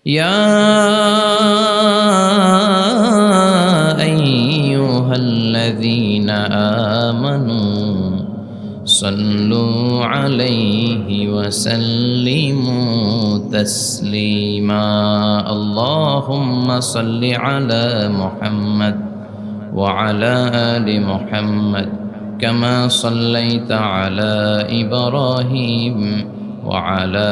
يا أيها الذين آمنوا صلوا عليه وسلموا تسليما اللهم صل على محمد وعلى آل محمد كما صليت على إبراهيم وعلى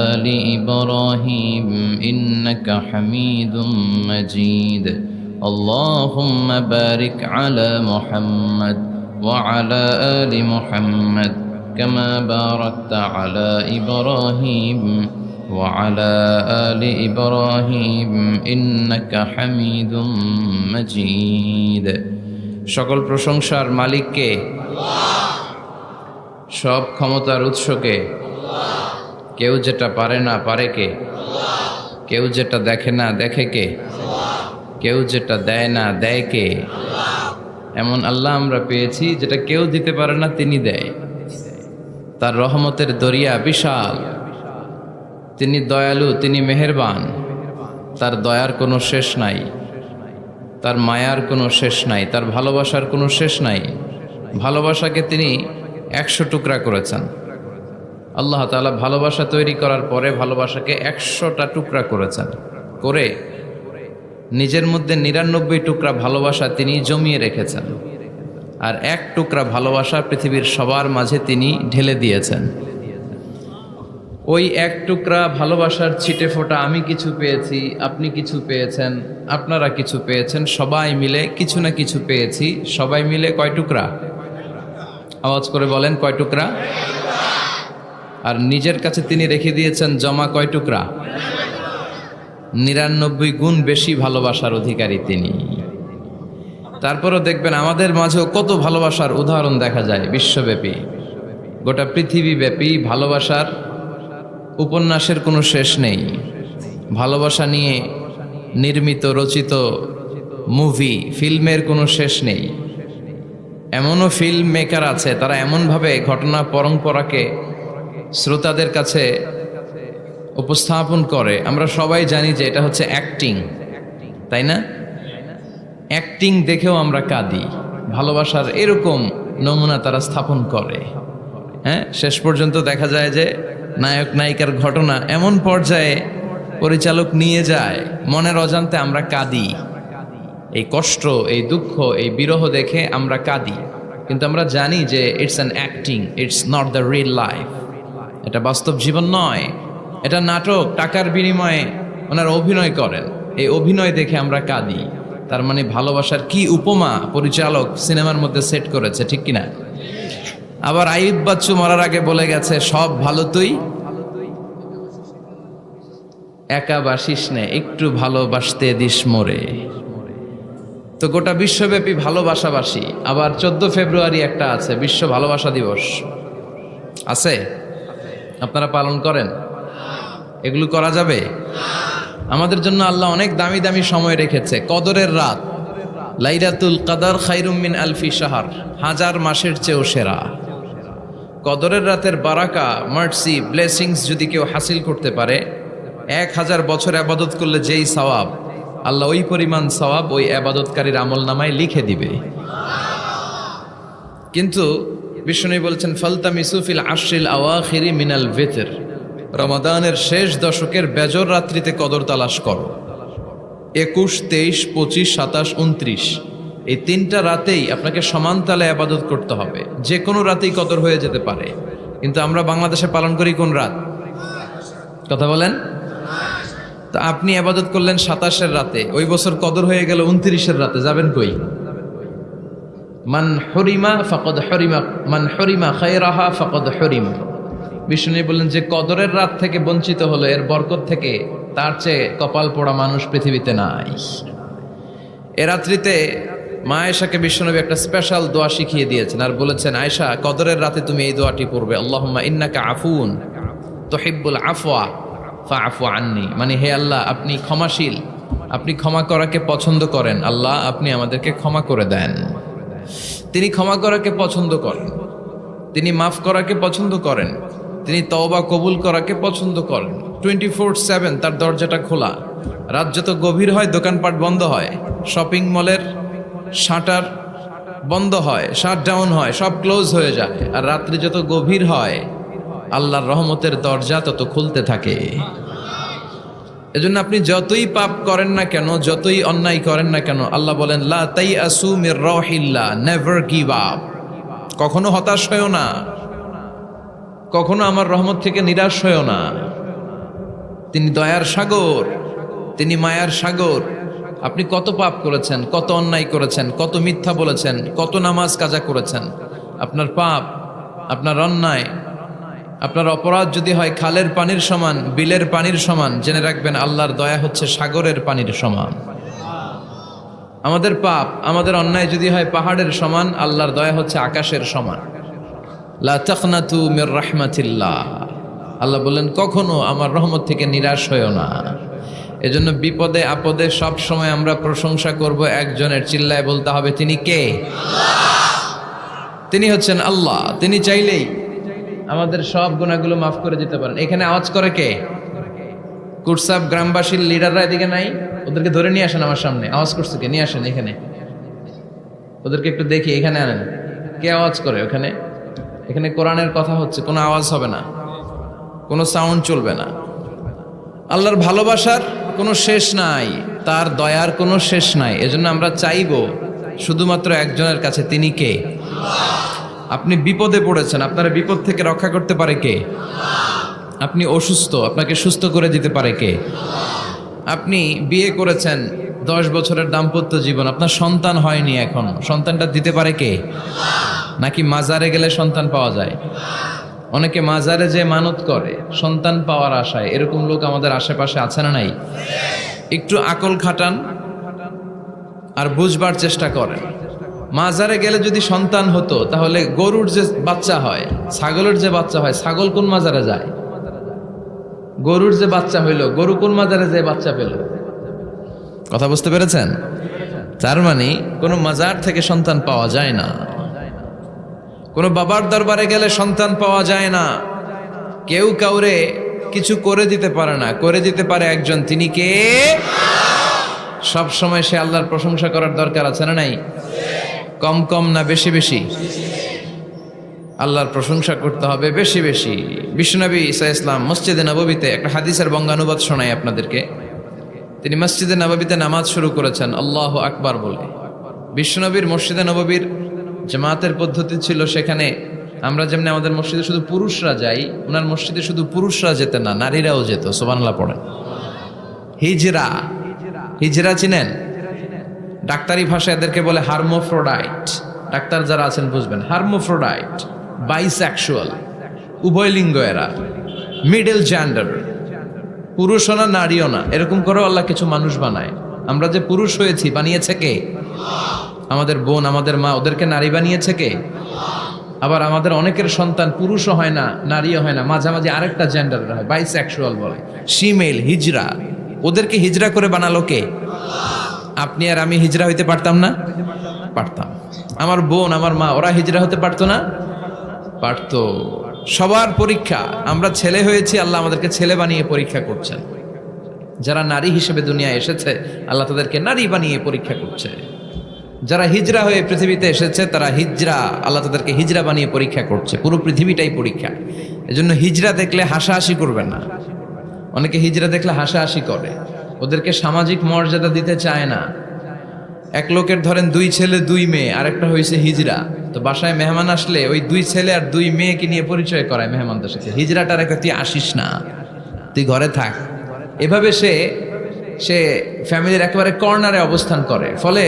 آل إبراهيم إنك حميد مجيد اللهم بارك على محمد وعلى آل محمد كما باركت على إبراهيم وعلى آل إبراهيم إنك حميد مجيد সকল প্রশংসার মালিক কে? সব ক্ষমতার উৎস কে? কেউ যেটা পারে না পারে কে? কেউ যেটা দেখে না দেখে কে? কেউ যেটা দেয় না দেয় কে? এমন আল্লাহ আমরা পেয়েছি যেটা কেউ দিতে পারে না তিনি দেয়। তার রহমতের দরিয়া বিশাল, তিনি দয়ালু, তিনি মেহেরবান, তার দয়ার কোনো শেষ নাই, তার মায়ার কোনো শেষ নাই, তার ভালোবাসার কোনো শেষ নাই। ভালোবাসাকে তিনি 100 টুকরা করেছেন। আল্লাহ তাআলা ভালোবাসা তৈরি করার পরে ভালোবাসাকে 100টা টুকরা করেছেন, করে নিজের মধ্যে 99 টুকরা ভালোবাসা তিনি জমিয়ে রেখেছেন, আর 1 টুকরা ভালোবাসা পৃথিবীর সবার মাঝে তিনি ঢেলে দিয়েছেন। ওই 1 টুকরা ভালোবাসার ছিটে ফোঁটা আমি কিছু পেয়েছি, আপনি কিছু পেয়েছেন, আপনারা কিছু পেয়েছেন, সবাই মিলে কিছু না কিছু পেয়েছি। সবাই মিলে কয় টুকরা? আওয়াজ করে বলেন, কয় টুকরা? আর নিজের কাছে তিনি রেখে দিয়েছেন জমা কয় টুকরা? 99 গুণ বেশি ভালোবাসার অধিকারী তিনি। তারপরও দেখবেন আমাদের মাঝেও কত ভালোবাসার উদাহরণ দেখা যায় বিশ্বব্যাপী, গোটা পৃথিবীব্যাপী। ভালোবাসার উপন্যাসের কোনো শেষ নেই। ভালোবাসা নিয়ে নির্মিত রচিত মুভি, ফিল্মের কোনো শেষ নেই। এমনও ফিল্ম মেকার আছে, তারা এমনভাবে ঘটনা পরম্পরাকে শ্রোতাদের কাছে উপস্থাপন করে, আমরা সবাই জানি যে এটা হচ্ছে অ্যাক্টিং, তাই না? অ্যাক্টিং দেখেও আমরা কাঁদি। ভালোবাসার এরকম নমুনা তারা স্থাপন করে। হ্যাঁ, শেষ পর্যন্ত দেখা যায় যে নায়ক নায়িকার ঘটনা এমন পর্যায়ে পরিচালক নিয়ে যায়, মনের অজান্তে আমরা কাঁদি। এই কষ্ট, এই দুঃখ, এই বিরহ দেখে আমরা কাঁদি, কিন্তু আমরা জানি যে it's an acting, it's not the real life. এটা বাস্তব জীবন নয়, এটা নাটক, টাকার বিনিময়ে ওনারা অভিনয় করেন। এই অভিনয় দেখে আমরা কাঁদি। তার মানে ভালোবাসার কি উপমা পরিচালক সিনেমার মধ্যে সেট করেছে, ঠিক কিনা? আবার আইয়ুব বাচ্চু মরার আগে বলে গেছে, সব ভালো তুই একা বাসিস নে, একটু ভালোবাসতে দিস মোরে। তো গোটা বিশ্বব্যাপী ভালোবাসাবাসী। আবার 14 ফেব্রুয়ারি একটা আছে, বিশ্ব ভালোবাসা দিবস আছে, আপনারা পালন করেন? এগুলো করা যাবে? আমাদের জন্য আল্লাহ অনেক দামি দামি সময় রেখেছে। কদরের রাত, লাইলাতুল কদর খায়রুম মিন আলফি শাহর, 1000 মাসের চেয়েও সেরা। কদরের রাতের বারাকা, মার্সি, ব্লেসিংস যদি কেউ হাসিল করতে পারে, 1000 বছর ইবাদত করলে যেই সওয়াব, আল্লাহ ওই পরিমাণ সওয়াব ওই ইবাদতকারীর আমলনামায় লিখে দিবে। কিন্তু বিষ্ণু বলছেন, ফালতামিসু ফিল আশরিল আওয়াখিরি মিনাল ভিতর, রমাদানের শেষ দশকের বেজর রাত্রিতে কদর তালাশ করো। 21, 23, 25, 27, 29 এই 3টা রাতেই আপনাকে সমান তালে ইবাদত করতে হবে। যে কোনো রাতেই কদর হয়ে যেতে পারে, কিন্তু আমরা বাংলাদেশে পালন করি কোন রাত? কথা বলেন। তা আপনি ইবাদত করলেন 27-এর রাতে, ওই বছর কদর হয়ে গেল 29-এর রাতে, যাবেন কই? মান হরিমা ফাকাদ হরিমা, মান হরিমা খায়রাহা ফাকাদ হরিমা। বিষ্ণু বললেন যে কদরের রাত থেকে বঞ্চিত হলো, এর বরকত থেকে তার চেয়ে কপাল পোড়া মানুষ পৃথিবীতে নাই। এ রাত্রিতে মা আয়েশাকে বিশ্বনবী একটা স্পেশাল দোয়া শিখিয়ে দিয়েছেন, আর বলেছেন, আয়েশা, কদরের রাতে তুমি এই দোয়াটি পড়বে, আল্লাহুম্মা ইন্নাকা আফুন তুহিব্বুল আফওয়া ফাআফু আন্নি। মানে, হে আল্লাহ, আপনি ক্ষমাশীল, আপনি ক্ষমা করাকে পছন্দ করেন। আল্লাহ, আপনি আমাদেরকে ক্ষমা করে দেন। তিনি ক্ষমা করাকে পছন্দ করেন, তিনি মাফ করাকে পছন্দ করেন, তিনি তওবা কবুল করাকে পছন্দ করেন। 24/7 তার দরজাটা খোলা। রাত যত গভীর হয় দোকানপাট বন্ধ হয়, শপিং মলের শাটার বন্ধ হয়, শাট ডাউন হয়, সব ক্লোজ হয়ে যায়। আর রাত্রি যত গভীর হয় আল্লাহর রহমতের দরজা তত খুলতে থাকে। এজন্য আপনি যতই পাপ করেন না কেন, যতই অন্যায় করেন না কেন, আল্লাহ বলেন লা তাইআসু মির রাহিল্লাহ, নেভার গিভ আপ। কখনো হতাশ হয়ো না, কখনো আমার রহমত থেকে নিরাশ হয়ো না। তিনি দয়ার সাগর, তিনি মায়ার সাগর। আপনি কত পাপ করেছেন, কত অন্যায় করেছেন, কত মিথ্যা বলেছেন, কত নামাজ কাজা করেছেন, আপনার পাপ, আপনার অন্যায়, আপনার অপরাধ যদি হয় খালের পানির সমান, বিলের পানির সমান, জেনে রাখবেন আল্লাহর দয়া হচ্ছে সাগরের পানির সমান। আমাদের পাপ, আমাদের অন্যায় যদি হয় পাহাড়ের সমান, আল্লাহর দয়া হচ্ছে আকাশের সমান। লা তাকনাতু মির রাহমাতিল্লাহ, আল্লাহ বললেন কখনো আমার রহমত থেকে নিরাশ হয়ো না। এজন্য বিপদে আপদে সব সময় আমরা প্রশংসা করব একজনের, চিল্লায় বলতে হবে তিনি কে? তিনি হচ্ছেন আল্লাহ। তিনি চাইলেই আমাদের সব গুনাহগুলো মাফ করে দিতে পারেন। এখানে আওয়াজ করে কে? কুরসাব গ্রামবাসীর লিডাররা এদিকে নাই? ওদেরকে ধরে নিয়ে আসেন আমার সামনে। আওয়াজ করছে কে? নিয়ে আসেন এখানে, ওদেরকে একটু দেখি। এখানে আনেন। কে আওয়াজ করে ওখানে? এখানে কোরআনের কথা হচ্ছে, কোনো আওয়াজ হবে না, কোনো সাউন্ড চলবে না। আল্লাহর ভালোবাসার কোনো শেষ নাই, তার দয়ার কোনো শেষ নাই। এজন্য আমরা চাইব শুধুমাত্র একজনের কাছে, তিনি কে? আপনি বিপদে পড়েছেন, আপনারা বিপদ থেকে রক্ষা করতে পারে কে? আপনি অসুস্থ, আপনাকে সুস্থ করে দিতে পারে কে? আপনি বিয়ে করেছেন, 10 বছরের দাম্পত্য জীবন, আপনার সন্তান হয়নি এখন, সন্তানটা দিতে পারে কে? নাকি মাজারে গেলে সন্তান পাওয়া যায়? অনেকে মাজারে যে মানত করে সন্তান পাওয়ার আশায়, এরকম লোক আমাদের আশেপাশে আছে না নাই? একটু আকল খাটান আর বুঝবার চেষ্টা করেন। মাজারে গেলে যদি সন্তান হতো তাহলে গরুর যে বাচ্চা হয়, ছাগলের যে বাচ্চা হয়, ছাগল কোন মাজারে যায়? গরুর যে বাচ্চা হইল, গরু কোন মাজারে যে বাচ্চা পেল? কথা বুঝতে পেরেছেন? তার মানে কোনো মাজার থেকে সন্তান পাওয়া যায় না, কোনো বাবার দরবারে গেলে সন্তান পাওয়া যায় না। কেউ কাউরে কিছু করে দিতে পারে না, করে দিতে পারে একজন, তিনি কে? সব সময় সে আল্লাহর প্রশংসা করার দরকার আছে না নাই? কম কম না বেশি বেশি? আল্লাহর প্রশংসা করতে হবে বেশি বেশি। বিশ্বনবী ঈসা ইসলাম মসজিদে নববীতে একটা হাদিসের বঙ্গানুবাদ শোনাই আপনাদেরকে। তিনি মসজিদে নববীতে নামাজ শুরু করেছেন আল্লাহু আকবার বলে। বিশ্বনবীর মসজিদে নববীর জামাতের পদ্ধতি ছিল, সেখানে আমরা যেমনি আমাদের মসজিদে শুধু পুরুষরা যাই, ওনার মসজিদে শুধু পুরুষরা যেতেন না, নারীরাও যেত। সুবহানাল্লাহ পড়েন। হিজরা, হিজরা চিনেন? ডাক্তারি ভাষায় এদেরকে বলে হার্মোফ্রোডাইট। ডাক্তার যারা আছেন বুঝবেন। হার্মোফ্রোডাইট, বাইসেক্সুয়াল, উভয় লিঙ্গ এরা, মিডল জেন্ডার, পুরুষও না নারীও না, এরকম করেও আল্লাহ কিছু মানুষ বানায়। আমরা যে পুরুষ হয়েছি বানিয়েছে কে? আমাদের বোন, আমাদের মা, ওদেরকে নারী বানিয়েছে কে? আবার আমাদের অনেকের সন্তান পুরুষও হয় না, নারীও হয় না, মাঝামাঝি আরেকটা জেন্ডারের হয়, বাইসেক্সুয়াল বলে, শিমেল, হিজরা। ওদেরকে হিজরা করে বানালো কে? আপনি আর আমি হিজরা হইতে পারতাম না? পারতাম। আমার বোন, আমার মা, ওরা হিজরা হতে পারতো না? পারতো। সবার পরীক্ষা। আমরা ছেলে হয়েছি, আল্লাহ আমাদেরকে ছেলে বানিয়ে পরীক্ষা করছেন। যারা নারী হিসেবে দুনিয়ায় এসেছে, আল্লাহ তাদেরকে নারী বানিয়ে পরীক্ষা করছে। যারা হিজরা হয়ে পৃথিবীতে এসেছে, তারা হিজরা, আল্লাহ তাদেরকে হিজরা বানিয়ে পরীক্ষা করছে। পুরো পৃথিবীটাই পরীক্ষা। এজন্য হিজরা দেখলে হাসাহাসি করবেন না। অনেকে হিজরা দেখলে হাসাহাসি করে, ওদেরকে সামাজিক মর্যাদা দিতে চায় না। এক লোকের ধরেন 2 ছেলে 2 মেয়ে, আরেকটা হয়েছে হিজরা। তো বাসায় মেহমান আসলে ওই 2 ছেলে আর 2 মেয়েকে নিয়ে পরিচয় করায় মেহমানদের সাথে। হিজরাটা রেখে তুই আসিস না, তুই ঘরে থাক। এভাবে সে ফ্যামিলির একেবারে কর্নারে অবস্থান করে। ফলে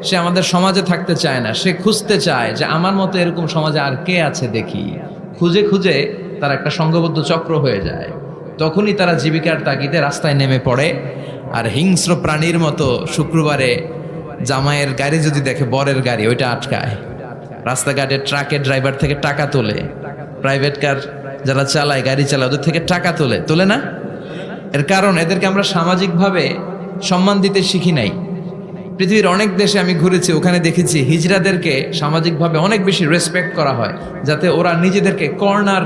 সে আমাদের সমাজে থাকতে চায় না। সে খুঁজতে চায় যে আমার মতো এরকম সমাজে আর কে আছে দেখি। খুঁজে খুঁজে তার একটা সংঘবদ্ধ চক্র হয়ে যায়। তখনই তারা জীবিকার তাগিদে রাস্তায় নেমে পড়ে। আর হিংস্র প্রাণীর মতো শুক্রবারে জামাইয়ের গাড়ি যদি দেখে, বরের গাড়ি, ওইটা আটকায়। রাস্তাঘাটে ট্রাকের ড্রাইভার থেকে টাকা তোলে, প্রাইভেট কার যারা চালায়, গাড়ি চালায়, ওদের থেকে টাকা তোলে না? এর কারণ এদেরকে আমরা সামাজিকভাবে সম্মান দিতে শিখি নাই। পৃথিবীর অনেক দেশে আমি ঘুরেছি, ওখানে দেখেছি হিজড়াদেরকে সামাজিকভাবে অনেক বেশি রেসপেক্ট করা হয়, যাতে ওরা নিজেদেরকে কর্নার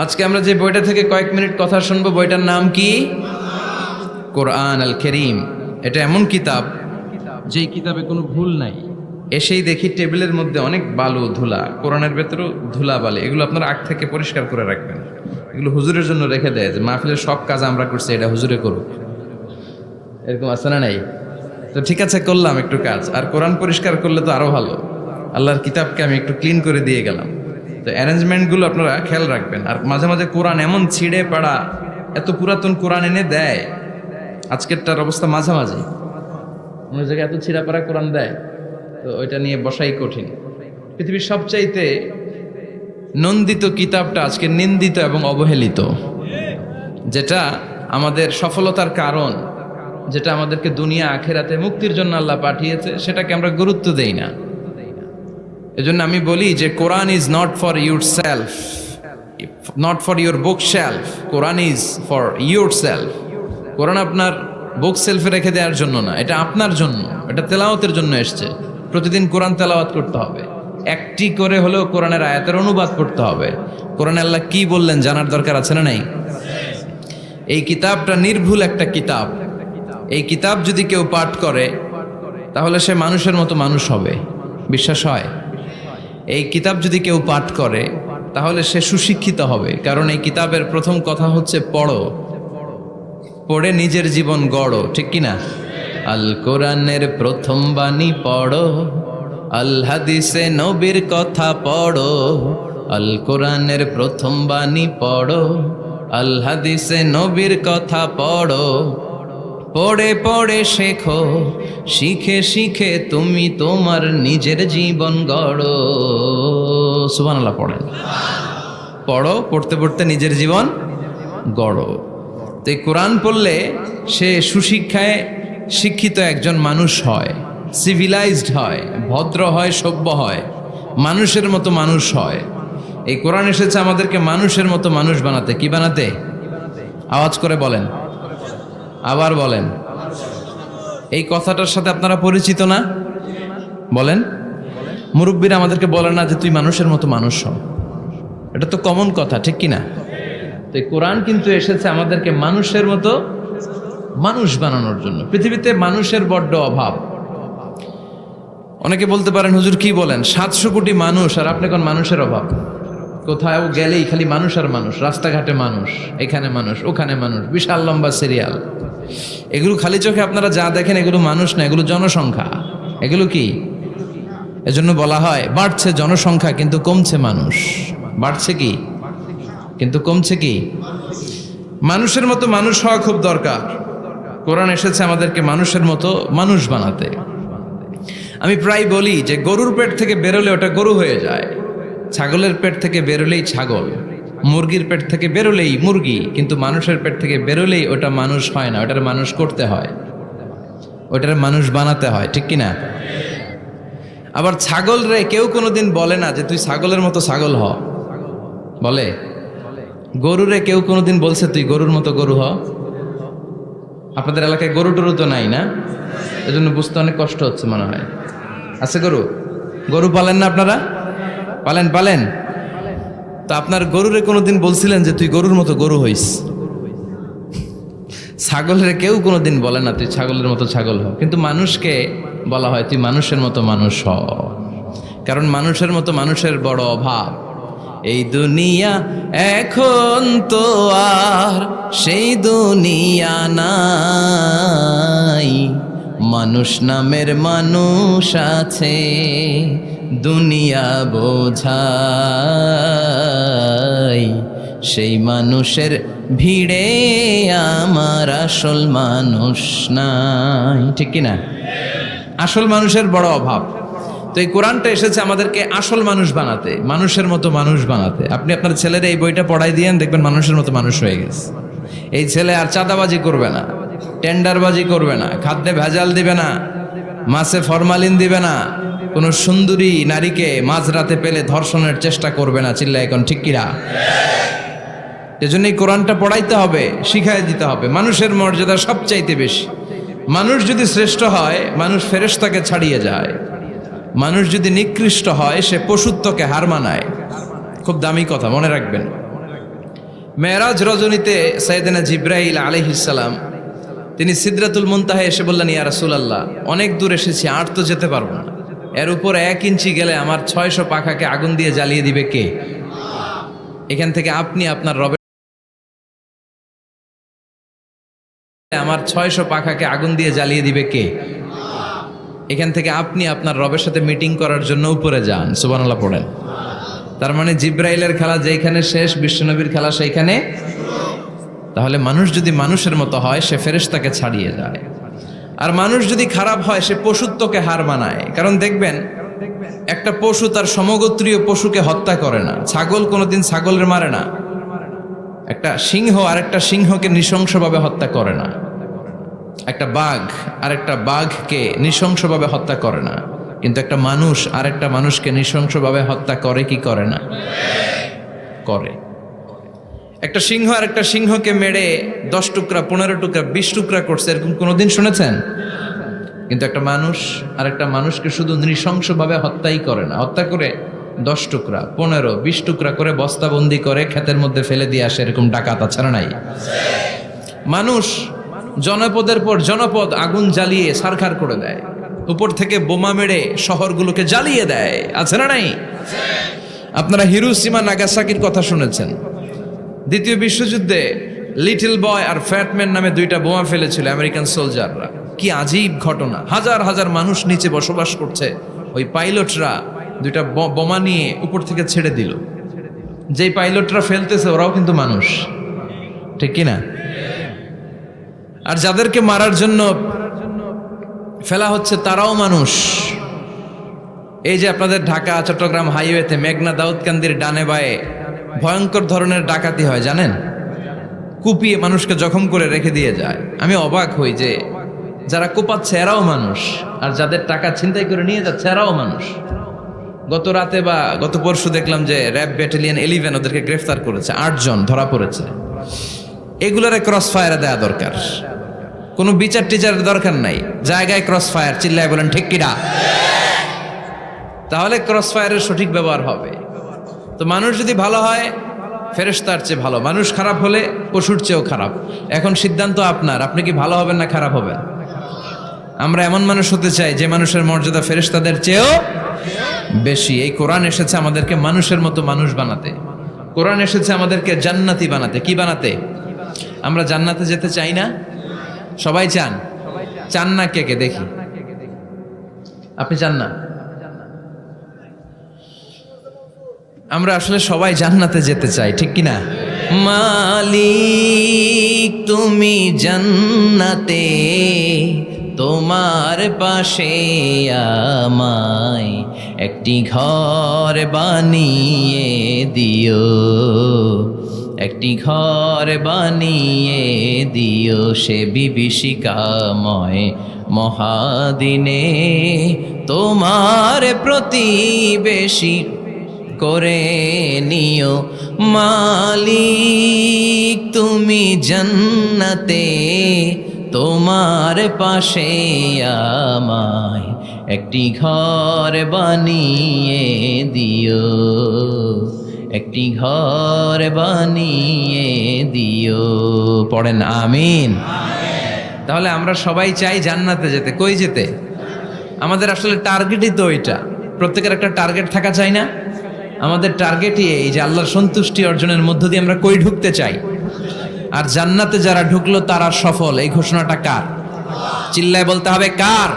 আজকে আমরা যে বইটা থেকে কয়েক মিনিট কথা শুনবো, বইটার নাম কি? কোরআন আল কারীম। এটা এমন কিতাব যেই কিতাবে কোনো ভুল নাই। এসেই দেখি টেবিলের মধ্যে অনেক বালু ধুলা, কোরআনের ভেতরেও ধুলা বালি। এগুলো আপনারা আগ থেকে পরিষ্কার করে রাখবেন। এগুলো হুজুরের জন্য রেখে দেয় যে মাহফিলের সব কাজ আমরা করছি, এটা হুজুরে করুক, এরকম আছে না নাই? তো ঠিক আছে, করলাম একটু কাজ। আর কোরআন পরিষ্কার করলে তো আরো ভালো। আল্লাহর কিতাবকে আমি একটু ক্লিন করে দিয়ে গেলাম। তো অ্যারেঞ্জমেন্টগুলো আপনারা খেয়াল রাখবেন। আর মাঝে মাঝে কোরআন এমন ছিঁড়ে পাড়া, এত পুরাতন কোরআন এনে দেয়, আজকেরটার অবস্থা মাঝামাঝি। অন্য জায়গায় এত ছিঁড়া পাড়া কোরআন দেয়, তো ওইটা নিয়ে বসাই কঠিন। পৃথিবীর সবচাইতে নন্দিত কিতাবটা আজকে নিন্দিত এবং অবহেলিত, যেটা আমাদের সফলতার কারণ, যেটা আমাদেরকে দুনিয়া আখেরাতে মুক্তির জন্য আল্লাহ পাঠিয়েছে, সেটাকে আমরা গুরুত্ব দেই না। এজন্য আমি বলি যে Quran is not for your self, not for your book shelf, Quran is for your self. Quran আপনার বুক সেলফে রেখে দেওয়ার জন্য না, এটা আপনার জন্য, এটা তেলাওয়াতের জন্য এসছে। প্রতিদিন কোরআন তেলাওয়াত করতে হবে, একটি করে হলেও কোরআনের আয়াতের অনুবাদ করতে হবে। কোরআনে আল্লাহ কি বললেন জানার দরকার আছে না নাই? এই কিতাবটা নির্ভুল একটা কিতাব। এই কিতাব যদি কেউ পাঠ করে তাহলে সে মানুষের মতো মানুষ হবে, বিশ্বাস হয়? এই কিতাব যদি কেউ পাঠ করে তাহলে সে সুশিক্ষিত হবে, কারণ এই কিতাবের প্রথম কথা হচ্ছে পড়ো, পড়ে নিজের জীবন গড়ো, ঠিক কিনা? আল কোরআনের প্রথম বাণী পড়ো, আল হাদিসে নবীর কথা পড়ো। আল কোরআনের প্রথম বাণী পড়ো, আল হাদিসে নবীর কথা পড়ো। পড়ে পড়ে শেখো, শিখে শিখে তুমি তোমার নিজের জীবন গড়ো। সুবহানাল্লাহ পড়েন। পড়ো, পড়তে পড়তে নিজের জীবন গড়ো। তো এই কোরআন পড়লে সে সুশিক্ষায় শিক্ষিত একজন মানুষ হয়, সিভিলাইজড হয়, ভদ্র হয়, সভ্য হয়, মানুষের মতো মানুষ হয়। এই কোরআন এসেছে আমাদেরকে মানুষের মতো মানুষ বানাতে। কি বানাতে? আওয়াজ করে বলেন, আবার বলেন। এই কথাটার সাথে আপনারা পরিচিত না? বলেন। মুরব্বীরা আমাদেরকে বলে না যে তুই মানুষের মতো মানুষ হ? এটা তো কমন কথা, ঠিক কিনা? তো এই কোরআন কিন্তু এসেছে আমাদেরকে মানুষের মতো মানুষ বানানোর জন্য। পৃথিবীতে মানুষের বড্ড অভাব। অনেকে বলতে পারেন হুজুর কি বলেন, 700 কোটি মানুষ আর আপনি কোন মানুষের অভাব? কোথাও গেলেই খালি মানুষ আর মানুষ, রাস্তাঘাটে মানুষ, এখানে মানুষ, ওখানে মানুষ, বিশাল লম্বা সিরিয়াল। এগুলো খালি চোখে আপনারা যা দেখেন এগুলো মানুষ না, এগুলো জনসংখ্যা। এগুলো কি? এজন্য বলা হয় বাড়ছে জনসংখ্যা কিন্তু কমছে মানুষ। বাড়ছে কি কিন্তু কমছে কি? মানুষের মতো মানুষ হওয়া খুব দরকার। কোরআন এসেছে আমাদেরকে মানুষের মতো মানুষ বানাতে। আমি প্রায় বলি যে গরুর পেট থেকে বেরোলে ওটা গরু হয়ে যায়, ছাগলের পেট থেকে বেরোলেই ছাগল, মুরগির পেট থেকে বেরোলেই মুরগি, কিন্তু মানুষের পেট থেকে বেরোলেই ওটা মানুষ হয় না, ওটার মানুষ করতে হয়, ওটার মানুষ বানাতে হয়, ঠিক কিনা? আবার ছাগল রে কেউ কোনোদিন বলে না যে তুই ছাগলের মতো ছাগল হ, বলে? গরুরে কেউ কোনোদিন বলছে তুই গরুর মতো গরু হ? আপনাদের এলাকায় গরু টরু তো নাই না, এজন্য বুঝতে অনেক কষ্ট হচ্ছে মনে হয়। আছে গরু? গরু পালেন না আপনারা? পালেন? পালেন? তো আপনার গরুরে কোনোদিন বলছিলেন যে তুই গরুর মতো গরু হইস? ছাগলের কেউ কোনোদিন বলে না তুই ছাগলের মতো ছাগল হ, কিন্তু মানুষকে বলা হয় তুই মানুষের মতো মানুষ হ, কারণ মানুষের মতো মানুষের বড় অভাব। এই দুনিয়া এখন তো আর সেই দুনিয়া নাই, মানুষ নামের মানুষ আছে দুনিয়া বোঝাই, সেই মানুষের ভিড়ে আমার আসল মানুষ নাই, ঠিক কিনা? আসল মানুষের বড় অভাব। তো এই কোরআনটা এসেছে আমাদেরকে আসল মানুষ বানাতে, মানুষের মতো মানুষ বানাতে। আপনি আপনার ছেলের এই বইটা পড়াই দিয়েন, দেখবেন মানুষের মতো মানুষ হয়ে গেছে। এই ছেলে আর চাঁদাবাজি করবে না, টেন্ডারবাজি করবে না, খাদ্যে ভেজাল দিবে না, মাছে ফরমালিন দিবে না, কোনো সুন্দরী নারীকে মাঝরাতে পেলে ধর্ষণের চেষ্টা করবে না। চিল্লা এখন ঠিক কিনা? এজন্য এই কোরআনটা পড়াইতে হবে, শিখাই দিতে হবে। মানুষের মর্যাদা সবচাইতে বেশি। মানুষ যদি শ্রেষ্ঠ হয় মানুষ ফেরেশতাকে ছাড়িয়ে যায়, মানুষ যদি নিকৃষ্ট হয় সে পশুত্বকে হার মানায়। খুব দামি কথা, মনে রাখবেন। মেরাজ রজনীতে সাইয়েদনা জিব্রাইল আলাইহিস সালাম তিনি সিদরাতুল মুনতাহা এসে বললেন, ইয়া রাসূলুল্লাহ, অনেক দূর এসেছি, আর তো যেতে পারবো না। এর উপর 1 ইঞ্চি গেলে আমার 600 পাখাকে আগুন দিয়ে জ্বালিয়ে দিবে কে? এখান থেকে আপনি আপনার রবের আমার 600 পাখাকে আগুন দিয়ে জ্বালিয়ে দিবে কে? এখান থেকে আপনি আপনার রবের সাথে মিটিং করার জন্য উপরে যান। সুবহানাল্লাহ পড়েন। তার মানে জিব্রাইলের খেলা যেখানে শেষ, বিশ্বনবীর খেলা সেইখানে। তাহলে মানুষ যদি মানুষের মতো হয়, সে ফেরেশতাকে ছাড়িয়ে যায়। আর মানুষ যদি খারাপ হয়, সে পশুত্বকে হার মানায়। কারণ দেখবেন, একটা পশু তার সমগোত্রীয় পশুকে হত্যা করে না। ছাগল কোনোদিন ছাগলের মারে না। একটা সিংহ আরেকটা সিংহকে নৃশংসভাবে হত্যা করে না। একটা বাঘ আরেকটা বাঘকে নৃশংসভাবে হত্যা করে না। কিন্তু একটা মানুষ আরেকটা মানুষকে নৃশংসভাবে হত্যা করে কি করে না? করে। একটা সিংহ আরেকটা সিংহকে মেরে 10 টুকরা, 15 টুকরা, 20 টুকরা করছে, এরকম কোনোদিন শুনেছেন? কিন্তু একটা মানুষ আরেকটা মানুষকে শুধু নৃশংসভাবে হত্যাই করে না, হত্যা করে 10 টুকরা, 15, 20 টুকরা করে বস্তাবন্দি করে ক্ষেতের মধ্যে ফেলে দিয়ে আসে। এরকম ডাকাত আছে না নাই? মানুষ জনপদের পর জনপদ আগুন জ্বালিয়ে ছারখার করে দেয়, উপর থেকে বোমা মেরে শহরগুলোকে জ্বালিয়ে দেয়, আছে না নাই? আপনারা হিরোশিমা নাগাসাকির কথা শুনেছেন। দ্বিতীয় বিশ্বযুদ্ধে লিটল বয় আর ফ্যাটম্যান নামে 2টা বোমা ফেলেছিল আমেরিকান সোলজাররা। কি আজীব ঘটনা! হাজার হাজার মানুষ নিচে বসবাস করছে, ওই পাইলটরা 2টা বোমা নিয়ে উপর থেকে ছেড়ে দিল। যেই পাইলটরা ফেলতেছে ওরাও কিন্তু মানুষ, ঠিক কিনা? আর যাদেরকে মারার জন্য ফেলা হচ্ছে তারাও মানুষ। এই যে আপনাদের ঢাকা চট্টগ্রাম হাইওয়েতে মেঘনা দাউদকান্দির ডানে বায়ে ভয়ঙ্কর ধরনের ডাকাতি হয়, জানেন? কুপিয়ে মানুষকে জখম করে রেখে দিয়ে যায়। আমি অবাক হই যে যারা কোপাচ্ছে এরাও মানুষ, আর যাদের টাকা ছিনতাই করে নিয়ে যাচ্ছে এরাও মানুষ। গত রাতে বা গত পরশু দেখলাম যে র্যাব ব্যাটালিয়ন 11 ওদেরকে গ্রেফতার করেছে, 8 জন ধরা পড়েছে। এগুলোরে ক্রস ফায়ারে দেওয়া দরকার, কোনো বিচার টিচারের দরকার নাই। জায়গায় ক্রস ফায়ার, চিল্লায় বলেন ঠিক কিনা? তাহলে ক্রস ফায়ারের সঠিক ব্যবহার হবে। তো মানুষ যদি ভালো হয়, ফেরেশতার চেয়ে ভালো। মানুষ খারাপ হলে পশুর চেয়েও খারাপ। এখন সিদ্ধান্ত আপনার, আপনি কি ভালো হবেন না খারাপ হবেন? আমরা এমন মানুষ হতে চাই যে মানুষের মর্যাদা ফেরেশতাদের চেয়েও বেশি। এই কোরআন এসেছে আমাদেরকে মানুষের মতো মানুষ বানাতে। কোরআন এসেছে আমাদেরকে জান্নাতি বানাতে। কি বানাতে? আমরা জান্নাতে যেতে চাই না? সবাই চান? চান না কে কে দেখি? আপনি চান না? আমরা আসলে সবাই জান্নাতে যেতে চাই, ঠিক কিনা? মালিক তুমি জান্নাতে, তোমার পাশে আমায় একটি ঘর বানিয়ে দিও, একটি ঘর বানিয়ে দিও সে বিভীষিকাময় মহাদিনে, তোমার প্রতিবেশী করে নিও। মালিক তুমি জান্নাতে, তোমার পাশে আমায় একটি ঘর বানিয়ে দিও, একটি ঘর বানিয়ে দিও। পড়েন আমিন। তাহলে আমরা সবাই চাই জান্নাতে যেতে। কই যেতে? আমাদের আসলে টার্গেটই তো ওইটা। প্রত্যেকের একটা টার্গেট থাকা চাই না? আমাদের টার্গেটই এই যে আল্লাহর সন্তুষ্টি অর্জনের মধ্য দিয়ে আমরা কই ঢুকতে চাই। আর জান্নাতে যারা ঢুকলো তারা সফল। এই ঘোষণাটা কার? চিল্লায় বলতে হবে কার?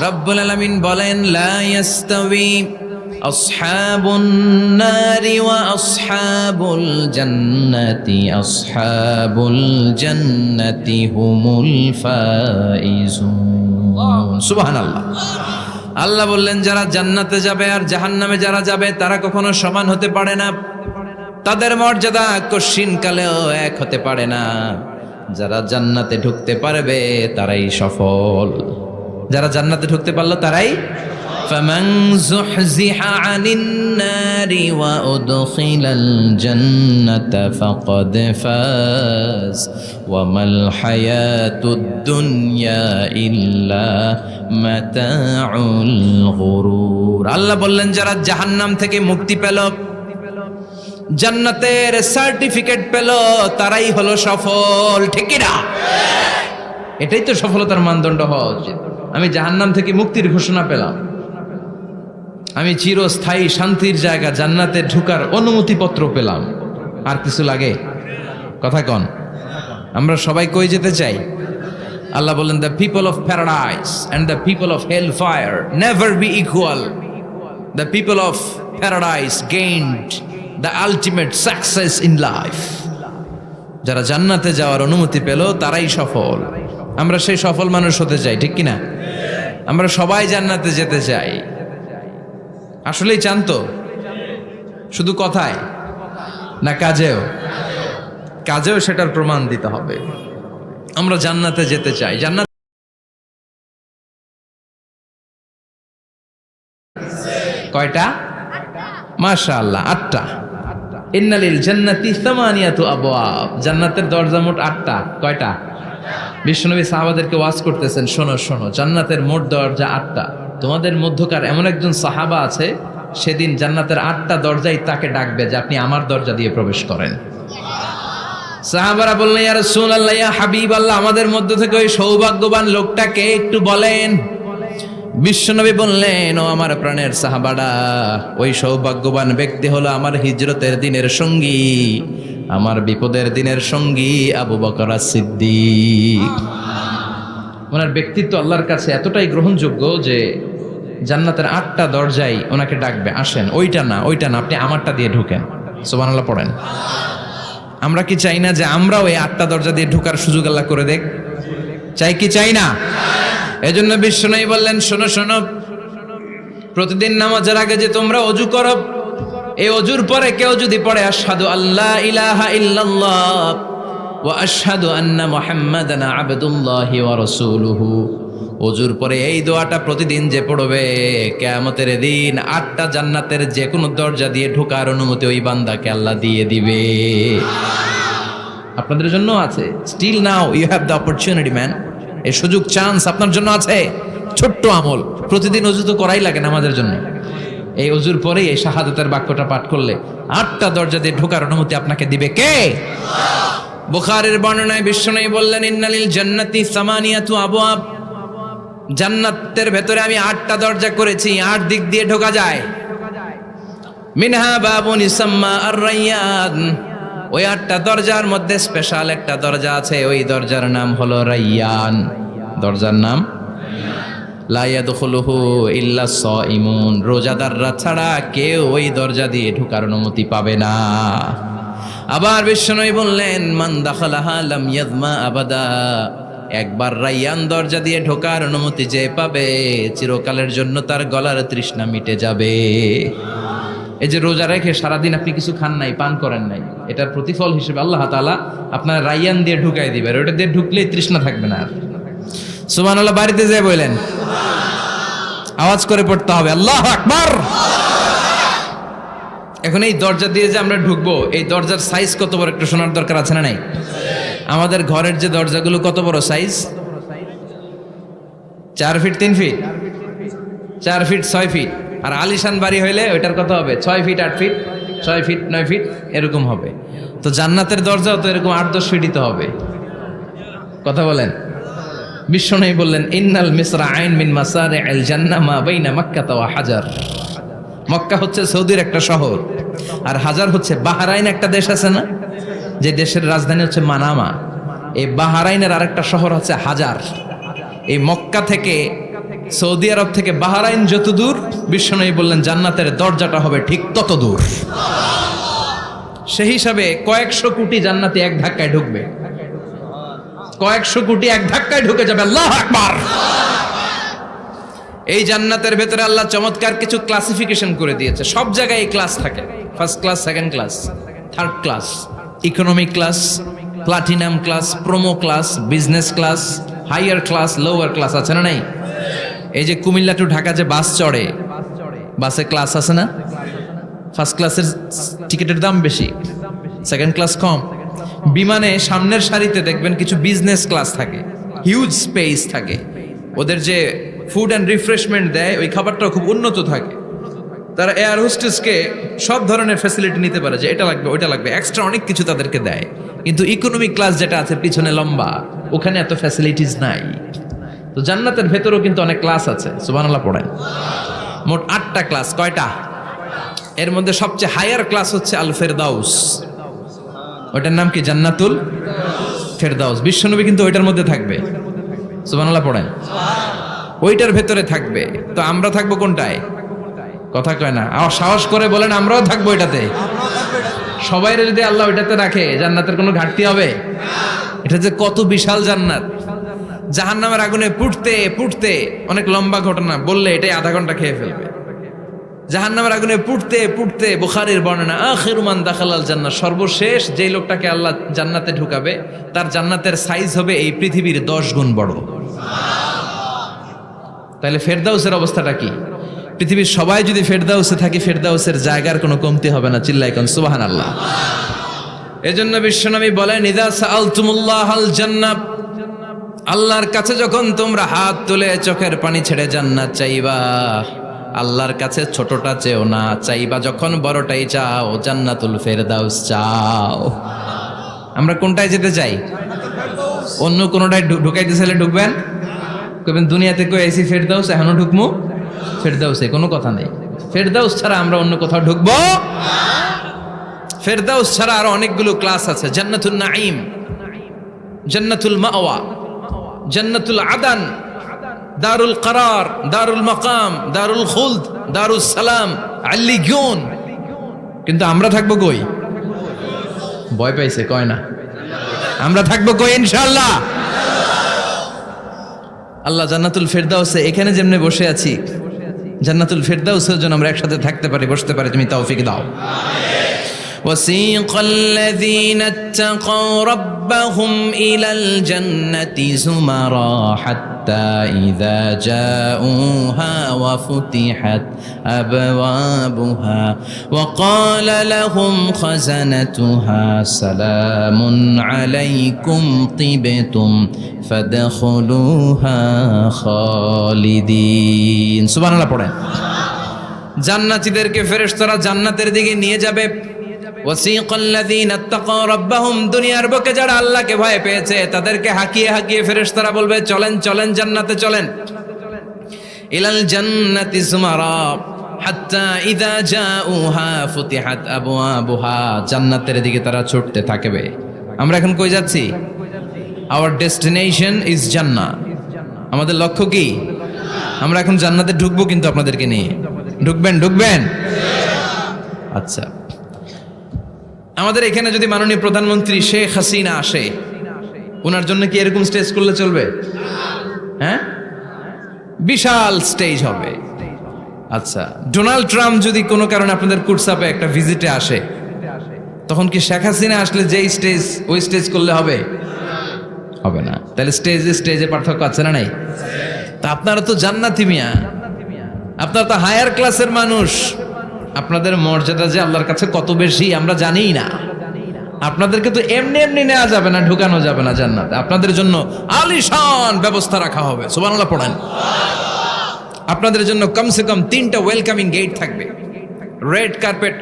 রব্বুল আলামিন বলেন, লা ইয়াস্তাবি আসহাবুন নারি ওয়া আসহাবুল জান্নাতি, আসহাবুল জান্নাতি হুমুল ফাইজুন। সুবহানাল্লাহ। আল্লাহ বললেন, যারা জান্নাতে যাবে আর জাহান্নামে যারা যাবে তারা কখনো সমান হতে পারে না। তাদের মর্যাদা কশিনকালেও এক হতে পারে না। যারা জান্নাতে ঢুকতে পারবে তারাই সফল। যারা জান্নাতে ঢুকতে পারলো তারাই। ফামান যুহজিহা আনিন নারি ওয়া উদখিলাল জান্নাতা ফাকাদ ফাজ ওয়া মাল হায়াতুদ দুনিয়া ইল্লা মাতাউল গুরুর। আল্লাহ বললেন, যারা জাহান্নাম থেকে মুক্তি পেল, জান্নাতের সার্টিফিকেট পেল তারাই হলো সফল, ঠিক কি না? এটাই তো সফলতার মানদণ্ড হওয়া উচিত। আমি জাহান্নাম থেকে মুক্তির ঘোষণা পেলাম, আমি চিরস্থায়ী শান্তির জায়গা জান্নাতে ঢুকার অনুমতিপত্র পেলাম, আর কিছু লাগে? কথা কন। আমরা সবাই কই যেতে চাই? আল্লাহ বলেন, the people of paradise and the people of hellfire never be equal. The people of paradise gained the ultimate success in life. যারা জান্নাতে যাওয়ার অনুমতি পেল তারাই সফল। আমরা সেই সফল মানুষ হতে চাই, ঠিক কিনা? আমরা সবাই জান্নাতে যেতে চাই। আসলেই চান তো? শুধু কথায় না কাজেও? কাজেও সেটার প্রমাণ দিতে হবে। আমরা জান্নাতে যেতে চাই। জান্নাত কয়টা? মাশাআল্লাহ, 8টা। ইন্নালিল জান্নাতি সামানিয়াতু আবওয়াব। জান্নাতের দরজা মোট 8টা। কয়টা? বিশ্বনবী সাহাবাদেরকে ওয়াজ করতেছেন, শোনো শোনো, জান্নাতের মোট দরজা 8টা। তোমাদের মধ্যকার এমন একজন সাহাবা আছে, সেদিন জান্নাতের 8টা দরজাই তাকে ডাকবে যে আপনি আমার দরজা দিয়ে প্রবেশ করেন। সাহাবারা বললেন, ইয়া রাসূলুল্লাহ, ইয়া হাবিবাল্লাহ, আমাদের মধ্য থেকে ওই সৌভাগ্যবান লোকটাকে একটু বলেন। বিশ্বনবী বললেন, ও আমার প্রাণের সাহাবারা, ওই সৌভাগ্যবান ব্যক্তি হলো আমার হিজরতের দিনের সঙ্গী, আমার বিপদের দিনের সঙ্গী আবু বকর সিদ্দিক। ওনার ব্যক্তিত্ব আল্লাহর কাছে এতটাই গ্রহণযোগ্য যে জান্নাতের 8টা দরজাই ওনাকে ডাকবে, আসেন। ওইটা না, ওইটা না, আপনি আমারটা দিয়ে ঢুকেন। সুবহানাল্লাহ পড়েন। আমরা কি চাই না যে আমরাও এই 8টা দরজা দিয়ে ঢোকার সুযোগ আল্লাহ করে দেখ? চাই কি চাই না? এজন্য বিশ্বনবী বললেন, শোনো শোনো, প্রতিদিন নামাজের আগে যে তোমরা ওযু করো, এই ওযুর পরে কেউ যদি পড়ে আশহাদু আল্লা ইলাহা ইল্লাল্লাহ ওয়া আশহাদু আন্না মুহাম্মাদান আবদুল্লাহি ওয়া রাসূলুহু, ওযুর পরে এই দোয়াটা প্রতিদিন যে পড়বে, কিয়ামতের দিন 8টা জান্নাতের যে কোনো দরজা দিয়ে ঢোকার অনুমতি ওই বান্দাকে আল্লাহ দিয়ে দিবে। আপনাদের জন্য আছে। Still now you have the opportunity man. এই সুযোগ, চান্স আপনার জন্য আছে। ছোট্ট আমল, প্রতিদিন ওযু তো করাই লাগে না আমাদের জন্য। এই ওযুর পরেই এই শাহাদাতের বাক্যটা পাঠ করলে 8টা দরজা দিয়ে ঢোকার অনুমতি আপনাকে দিবে কে? বুখারীর বর্ণনায় বিশ্বনবী বললেন, ইন্নালিল জান্নাতি সামানিয়াতু আবওয়াব। জান্নাতের ভেতরে আমি 8টা দরজা করেছি, 8 দিক দিয়ে ঢোকা যায়। মিনহা বাবুন ইসাম্মা আর-রায়্যান। ওই 8টা দরজার মধ্যে স্পেশাল একটা দরজা আছে, ওই দরজার নাম হলো রায়্যান। দরজার নাম লা ইয়াদখুলুহু ইল্লা সাইমুন। রোজাদাররা ছাড়া কেউ ওই দরজা দিয়ে ঢোকার অনুমতি পাবে না। আবার বিশ্বনবী বললেন, মান দাখালাহা লাম ইয়াযমা আবাদা। একবার রায়্যান দরজা দিয়ে ঢোকার অনুমতি যে পাবে, চিরকালের জন্য তার গলার তৃষ্ণা মিটে যাবে। এই যে রোজা রেখে সারাদিন আপনি কিছু খান নাই, পান করেন নাই, এটার প্রতিফল হিসেবে আল্লাহ তাআলা আপনার রায়্যান দিয়ে ঢুকাই দিবে। আর ওটা দিয়ে ঢুকলেই তৃষ্ণা থাকবে না আর। সুবহানাল্লাহ বাড়িতে যেয়ে বলেন, আওয়াজ করে পড়তে হবে আল্লাহু আকবার। এখন এই দরজা দিয়ে যে আমরা ঢুকবো, এই দরজার সাইজ কত বড় একটু শোনার দরকার আছে না নাই? আমাদের ঘরের যে দরজাগুলো কত বড় সাইজ? 4 ফিট 3 ফিট, 4 ফিট 6 ফিট। আর আলিশান বাড়ি হইলে ওইটার কত হবে? 6 ফিট 8 ফিট, 6 ফিট 9 ফিট, এরকম হবে। তো জান্নাতের দরজাও তো এরকম 8-10 ফিটই তো হবে। কথা বলেন। বিশ্বনবী বললেন, ইন্নাল মিসরাআইন মিন মাসারি'আল জান্নাহ মা বাইনা মাক্কাহ ওয়া হাজার। মক্কা হচ্ছে সৌদির একটা শহর, আর হাজার হচ্ছে বাহরাইন, একটা দেশ আছে না, যে দেশের রাজধানী হচ্ছে মানামা। এই বাহরাইনের আরেকটা শহর হচ্ছে হাজার। এই মক্কা থেকে, সৌদি আরব থেকে বাহরাইন যত দূর, বিশ্বনবী বললেন জান্নাতের দরজাটা হবে ঠিক তত দূর। সেই হিসাবে কয়েকশো কোটি জান্নাতে এক ধাক্কায় ঢুকবে। কয়েকশো কোটি এক ধাক্কায় ঢুকে যাবে। আল্লাহু আকবার। এই জান্নাতের ভেতরে আল্লাহ চমৎকার কিছু ক্লাসিফিকেশন করে দিয়েছে। সব জায়গায় এই ক্লাস থাকে, first class, second class, third class, economy class, platinum class, promo class, business class, higher class, lower class, আছে না নাই? এই যে কুমিল্লা টু ঢাকা যে বাস চড়ে, বাসে ক্লাস আছে না? ফার্স্ট ক্লাসের টিকিটের দাম বেশি, সেকেন্ড ক্লাস কম। বিমানে সামনের সারিতে দেখবেন কিছু বিজনেস ক্লাস থাকে, হিউজ স্পেস থাকে, ওদের যে ফুড অ্যান্ড রিফ্রেশমেন্ট দেয় ওই খাবারটাও খুব উন্নত থাকে। তারা এয়ার হোস্টেসকে সব ধরনের ফ্যাসিলিটি নিতে পারে, যে এটা লাগবে ওইটা লাগবে, এক্সট্রা অনেক কিছু তাদেরকে দেয়। কিন্তু ইকোনমিক ক্লাস যেটা আছে পিছনে লম্বা, ওখানে এত ফ্যাসিলিটিস নাই। তো জান্নাতের ভেতরেও কিন্তু অনেক ক্লাস আছে, সুবহানাল্লাহ পড়েন। মোট 8টা ক্লাস। কয়টা? এর মধ্যে সবচেয়ে হায়ার ক্লাস হচ্ছে আল ফেরদাউস। ওটার নাম কি? জান্নাতুল ফেরদাউস। বিশ্বনবী কিন্তু ওইটার মধ্যে থাকবে, সুবহানাল্লাহ পড়েন। ওইটার ভেতরে থাকবে। তো আমরা থাকবো কোনটায়? কথা কয় না, আর সাহস করে বলেন আমরাও থাকবো এটাতে। সবাই যদি আল্লাহ ওইটাতে রাখে, জান্নাতের কোনো ঘাটতি হবে? এটা যে কত বিশাল জান্নাত! জাহান্নামের আগুনে পুড়তে পুড়তে, অনেক লম্বা ঘটনা, বললে এটাই আধা ঘন্টা খেয়ে ফেলবে। জাহান্নামের আগুনে পুড়তে পুড়তে, বুখারীর বর্ণনা, আখিরু মান দাখালাল জান্নাত, সর্বশেষ যেই লোকটাকে আল্লাহ জান্নাতে ঢুকাবে, তার জান্নাতের সাইজ হবে এই পৃথিবীর 10 গুণ বড়। তাহলে ফেরদাউসের অবস্থাটা কি? পৃথিবীর সবাই যদি ফেরদাউসে থাকি, ফেরদাউসের জায়গার কোনো কমতি হবে না। চিল্লাই কোন সুবহানাল্লাহ। এজন্য বিশ্বনবী বলেন, ইযা সাআলতুমুল্লাহাল জান্নাহ, আল্লাহর কাছে যখন তোমরা হাত তুলে চোখের পানি ছেড়ে জান্নাত চাইবা, আল্লাহর কাছে ছোটটা চেও না, চাইবা যখন বড়টাই চাও, জান্নাতুল ফেরদাউস চাও। আমরা কোনটায় যেতে চাই? অন্য কোনটায় ঢুকাইতে চাইলে ঢুকবেন, কইবেন দুনিয়াতে কই আইছি ফেরদাউস, এখনো ঢুকমু ফেরদাউসে? কোনো কথা নেই। ফেরদাউস ছাড়া আমরা অন্য কোথাও ঢুকবো? ফেরদাউস ছাড়া আরো অনেকগুলো ক্লাস আছে। জান্নাতুল নাঈম, জান্নাতুল মাওয়া, জান্নাতুল আদান, দারুল করার, দারুল মাকাম, দারুল খুলদ, দারুস সালাম, আল্লিয়ুন। কিন্তু আমরা থাকবো কই? ভয় পাইছে, কয় না। আমরা থাকবো কই? ইনশাআল্লাহ। আল্লাহ জান্নাতুল ফেরদাউসে, এখানে যেমনে বসে আছি, জান্নাতুল ফেরদাউসের জন্য আমরা একসাথে থাকতে পারি, বসতে পারি। তুমি তৌফিক দাও। وسيق الذين اتقوا ربهم إلى الجنة زمرا حتى إذا جاءوها وفتحت أبوابها وقال لهم خزنتها سلام عليكم طبتم فادخلوها خالدين। সুবহানাল্লাহ পড়েন। জান্নাতীদেরকে ফেরেশতারা জান্নাতের দিকে নিয়ে যাবে। ওয়াসিকাল্লাযীনা ইত্তাকাউ রাব্বাহুম, দুনিয়ার বুকে যারা আল্লাহকে ভয় পেয়েছে তাদেরকে হাকিয়ে হাকিয়ে ফেরেশতারা বলবে, চলেন চলেন জান্নাতে চলেন। ইলাল জান্নাতি যুমারা হাত্তা ইযা জাউহা ফুতিহাত আবওয়াবুহা, জান্নাতের দিকে তারা ছুটতে থাকবে। আমরা এখন কই যাচ্ছি? আওয়ার ডেস্টিনেশন ইজ জান্নাহ। আমাদের লক্ষ্য কি? আমরা এখন জান্নাতে ঢুকবো, কিন্তু আপনাদেরকে নিয়ে। ঢুকবেন? ঢুকবেন? আচ্ছা, আমাদের এখানে যদি মাননীয় প্রধানমন্ত্রী শেখ হাসিনা আসে, ওনার জন্য কি এরকম স্টেজ করলে চলবে? হ্যাঁ, বিশাল স্টেজ হবে। আচ্ছা, ডোনাল্ড ট্রাম্প যদি কোনো কারণে আপনাদের কুটসাপে একটা ভিজিটে আসে, তখন কি শেখ হাসিনা আসলে যেই স্টেজ, ওই স্টেজ করলে হবে? হবে না। তাহলে স্টেজে পার্থক্য আছে না নাই? তা আপনারা তো জান্নাতি মিয়া, আপনারা তো হায়ার ক্লাসের মানুষ। আপনাদের মর্যাদা যে আল্লাহর কাছে কত বেশি আমরা জানিই না। আপনাদেরকে তো এমনি এমনি নেওয়া যাবে না, ঢুকানো যাবে না জান্নাতে। আপনাদের জন্য আলিশান ব্যবস্থা রাখা হবে। সুবহানাল্লাহ পড়েন। আপনাদের জন্য কমসে কম 3টা ওয়েলকামিং গেট থাকবে, রেড কার্পেট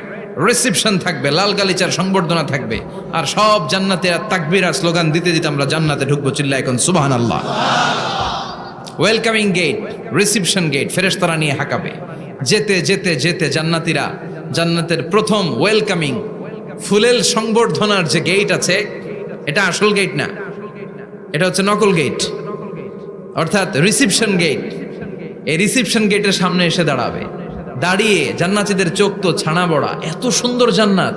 রিসেপশন থাকবে, লাল গালিচার সংবর্ধনা থাকবে, আর সব জান্নাতে তাকবীর আর স্লোগান দিতে দিতে আমরা জান্নাতে ঢুকবো। চিল্লায় এখন সুবহানাল্লাহ। ওয়েলকামিং গেট, রিসেপশন গেট ফেরেশতারা নিয়ে হাঁকাবে। যেতে যেতে যেতে জান্নাতীরা জান্নাতের প্রথম ওয়েলকামিং ফুলেল সংবর্ধনার যে গেট আছে, এটা আসল গেট না, এটা হচ্ছে নকল গেট, অর্থাৎ রিসেপশন গেট। এই রিসেপশন গেটের সামনে এসে দাঁড়াবে। দাঁড়িয়ে জান্নাতীদের চোখ তো ছানা বড়া, এত সুন্দর জান্নাত,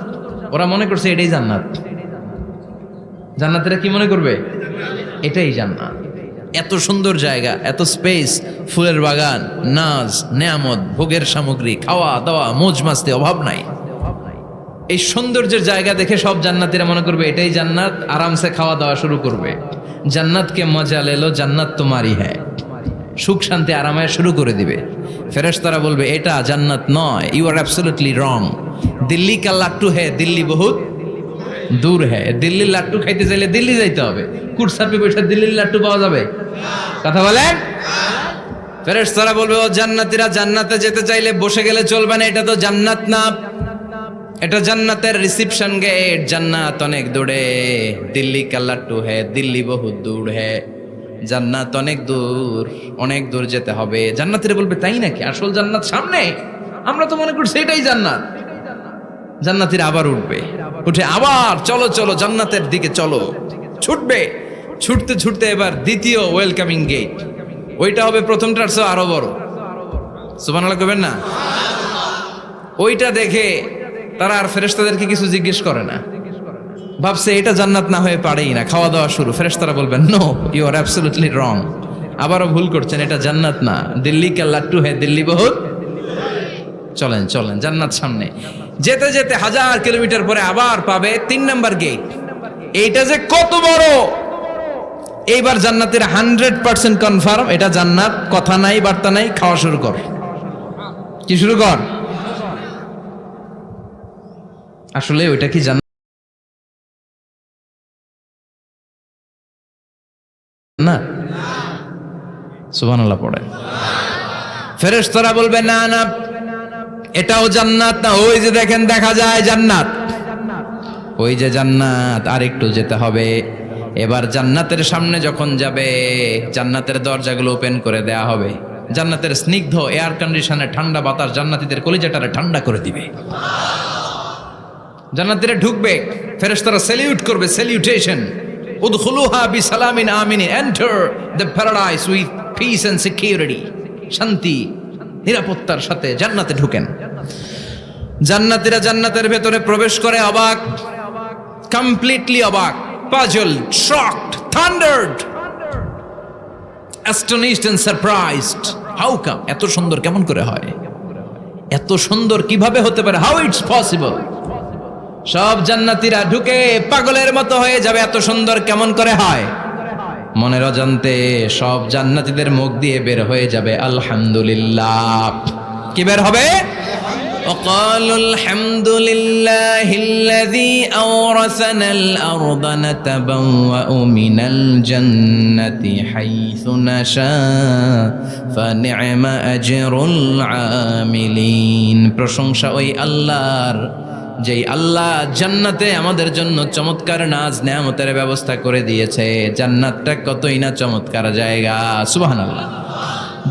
ওরা মনে করছে এটাই জান্নাত। জান্নাতীরা কি মনে করবে? এটাই জান্নাত। এত সুন্দর জায়গা, এত স্পেস, ফুলের বাগান, নাজ, নেয়ামত, ভোগের সামগ্রী, খাওয়া দাওয়া, মৌজ মাস্তি, অভাব নাই। এই সৌন্দর্যের জায়গা দেখে সব জান্নাতীরা মনে করবে এটাই জান্নাত, আরামসে খাওয়া দাওয়া শুরু করবে। জান্নাতকে মজা লেলো, জান্নাত তোমারই হ্যায়, সুখ শান্তি আরামায় শুরু করে দিবে। ফেরেশতারা বলবে এটা জান্নাত নয়, you are absolutely wrong. Delhi কা লাট্টু হ্যায়, দিল্লি বহুত দূর হ্যায়। দিল্লির লাট্টু খাইতে চাইলে দিল্লি যাইতে হবে। কুটসাপে বসে দিল্লির লাট্টু পাওয়া যাবে? কথা বলেন। ফেরেশতারা বলবে, ও জান্নাতীরা, জান্নাতে যেতে চাইলে বসে গেলে চলবে না, এটা তো জান্নাত না, এটা জান্নাতের রিসেপশন গেট। জান্নাত অনেক দূরে, দিল্লি কাল্লাট্টু হ্যাঁ, দিল্লি বহুত দূর হ্যাঁ, জান্নাত অনেক দূর, অনেক দূর যেতে হবে। জান্নাতীরা বলবে, তাই নাকি? আসল জান্নাত সামনে? আমরা তো মনে করছি এটাই জান্নাত। জান্নাতীরা আবার উঠবে, উঠে আবার চলো চলো জান্নাতের দিকে চলো, ছুটবে। ছুটতে ছুটতে এবার দ্বিতীয় ওয়েলকামিং গেট, ওইটা হবে প্রথমটার চেয়ে আরো বড়। সুবহানাল্লাহ কইবেন না? ওইটা দেখে তারা আর ফেরেশতাদেরকে কিছু জিজ্ঞেস করে না, ভাবছে এটা জান্নাত না হয়ে পারেই না। খাওয়া দাওয়া শুরু। ফেরেশতারা বলবেন, no, you are absolutely wrong, আবারও ভুল করছেন, এটা জান্নাত না, দিল্লি কা লাট্টু হ্যাঁ, দিল্লি বহুত। চলেন চলেন, জান্নাত সামনে। যেতে যেতে 1000 কিলোমিটার পরে আবার পাবে 3 নাম্বার গেট। এইটা যে কত বড়! এইবার জান্নাতের 100% কনফার্ম এটা জান্নাত, কথা নাই বার্তা নাই, খাওয়া শুরু কর। কি শুরু কর? আসলে ওইটা কি জান্নাত না? সুবহানাল্লাহ পড়ে। ফেরেশতারা বলবে, না না, এটাও জান্নাত না। ওই যে দেখেন, দেখা যায় জান্নাত, ওই যে জান্নাত, আর একটু যেতে হবে। এবার জান্নাতের সামনে যখন যাবে, জান্নাতের দরজাগুলো ওপেন করে দেয়া হবে। জান্নাতের স্নিগ্ধ এয়ার কন্ডিশনে ঠান্ডা বাতাস জান্নাতীদের কলিজাটারে ঠান্ডা করে দিবে। জান্নাতীরা ঢুকবে, ফেরেশতারা স্যালিউট করবে, স্যালিউটেশন। উদখুলুহা বিসালামিন আমিন, enter the paradise with peace and security. শান্তি নিরাপত্তার সাথে জান্নাতে ঢুকেন। জান্নাতীরা জান্নাতের ভেতরে প্রবেশ করে অবাক, কমপ্লিটলি অবাক, puzzled, shocked, thundered, astonished and surprised. How come? এত সুন্দর কেমন করে হয়? এত সুন্দর কিভাবে হতে পারে? How it's possible? সব জান্নাতীরা ঢুকে পাগলের মতো হয়ে যাবে, এত সুন্দর কেমন করে হয়? মনের অজান্তে সব জান্নাতীদের মুখ দিয়ে বের হয়ে যাবে আলহামদুলিল্লাহ। কি বের হবে? وقالوا الحمد لله الذي أورثنا الأرض نتبوأ من الجنة حيث نشاء فنعم أجر العاملين। প্রশংসা ওই আল্লাহর, যেই আল্লাহ জান্নাতে আমাদের জন্য চমৎকার নাজ নেয়ামতের ব্যবস্থা করে দিয়েছে। জান্নাতটা কতই না চমৎকার জায়গা। সুবহানাল্লাহ।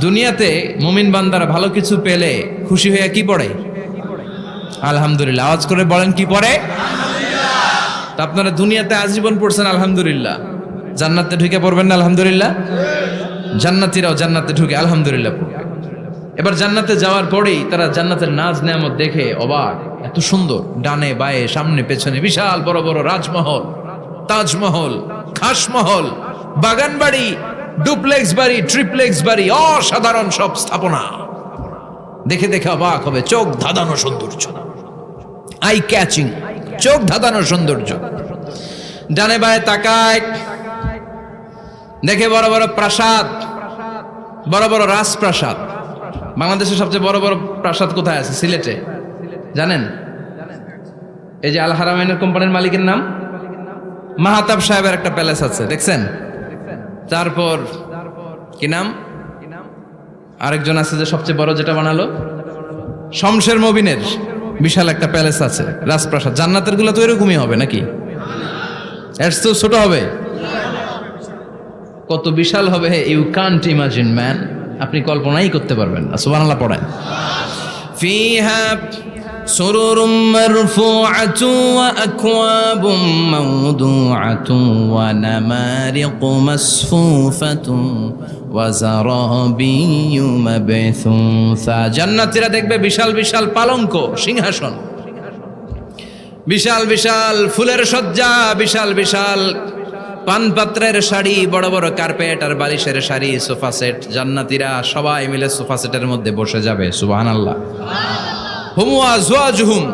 দুনিয়াতে মুমিন বান্দারা ভালো কিছু পেলে খুশি হয়ে কি পড়ে? আলহামদুলিল্লাহ। আওয়াজ করে বলেন, কি পড়ে? তা আপনারা দুনিয়াতে আজীবন পড়ছেন আলহামদুলিল্লাহ, জান্নাতে ঢুকে পড়বেন না আলহামদুলিল্লাহ? জান্নাতীরাও জান্নাতে ঢুকে আলহামদুলিল্লাহ পড়বে। এবার জান্নাতে যাওয়ার পরেই তারা জান্নাতের নাজ নেয়ামত দেখে অবাক, এত সুন্দর, ডানে বায়ে সামনে পেছনে বিশাল বড় বড় রাজমহল, তাজমহল, খাসমহল, বাগান বাড়ি, ডুপ্লেক্স বাড়ি, ট্রিপ্লেক্স বাড়ি, অসাধারণ সব স্থাপনা। দেখে দেখে অবাক হবে, চোখ ধাঁধানো সৌন্দর্য, আই ক্যাচিং, চোখ ধাঁধানো সৌন্দর্য। ডানে বায়ে তাকায়, দেখে বড় বড় প্রাসাদ, বড় বড় রাজপ্রাসাদ। বাংলাদেশের সবচেয়ে বড় বড় প্রাসাদ কোথায় আছে? সিলেটে, জানেন? এই যে আল হারামাইনের কোম্পানির মালিকের নাম মাহাতাব সাহেবের একটা প্যালেস আছে, দেখছেন? তারপর কি নাম, আরেকজন আছে যে সবচেয়ে বড় যেটা বানালো, শমশের মবিনের বিশাল একটা প্যালেস আছে, রাজপ্রাসাদ। জান্নাতের গুলো তো এরকমই হবে নাকি? এর তো ছোট হবে? কত বিশাল হবে, ইউ কান্ট ইমাজিন ম্যান, আপনি কল্পনাই করতে পারবেন না। সুবহানাল্লাহ পড়েন। ফিহা সুরুরুম মারফুআতু ওয়া আকওয়াবুম মাওদুআতু ওয়া নামারিকু মাসফুফাতু ওয়া যারাবিয়্যু মাবথুসা। জান্নাতীরা দেখবে বিশাল বিশাল পালঙ্ক, সিংহাসন, বিশাল বিশাল ফুলের সজ্জা, বিশাল বিশাল পানপাত্রের শাড়ি, বড় বড় কার্পেট আর বালিশের শাড়ি, সোফা সেট। জান্নাতীরা সবাই মিলে সোফা সেটের মধ্যে বসে যাবে। সুবহানাল্লাহ। হুম আজওয়াজুহুম,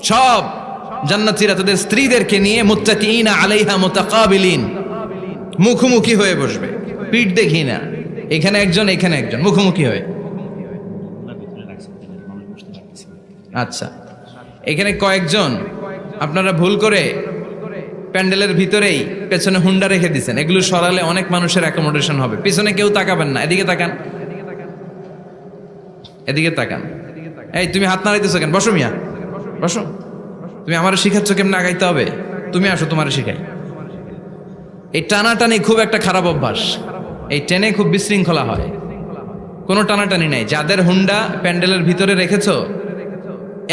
সব জান্নাতীরা তাদের স্ত্রীদেরকে নিয়ে মুত্তাকিইনা আলাইহা মুতাকাবিলিন, মুখোমুখি হয়ে বসবে, পিঠ দেখি না, এখানে একজন এখানে একজন, মুখোমুখি হয়ে। আচ্ছা, এখানে কয়েকজন আপনারা ভুল করে প্যান্ডেলের ভিতরেই পেছনে হুন্ডা রেখে দিচ্ছেন, এগুলো সরালে অনেক মানুষের অ্যাকোমোডেশন হবে। পিছনে কেউ তাকাবেন না, এদিকে তাকান, এদিকে তাকান। এই তুমি হাত নাড়াইতেছো কেন? বসো মিয়া, বসো। তুমি আমার শিখাচ্ছ কেমনে আগাইতে হবে? তুমি আসো, তোমার শিখাই। এই টানাটানি খুব একটা খারাপ অভ্যাস। এই ট্রেনে খুব বিশৃঙ্খলা হয়, কোনো টানাটানি নাই। যাদের হুন্ডা প্যান্ডেলের ভিতরে রেখেছো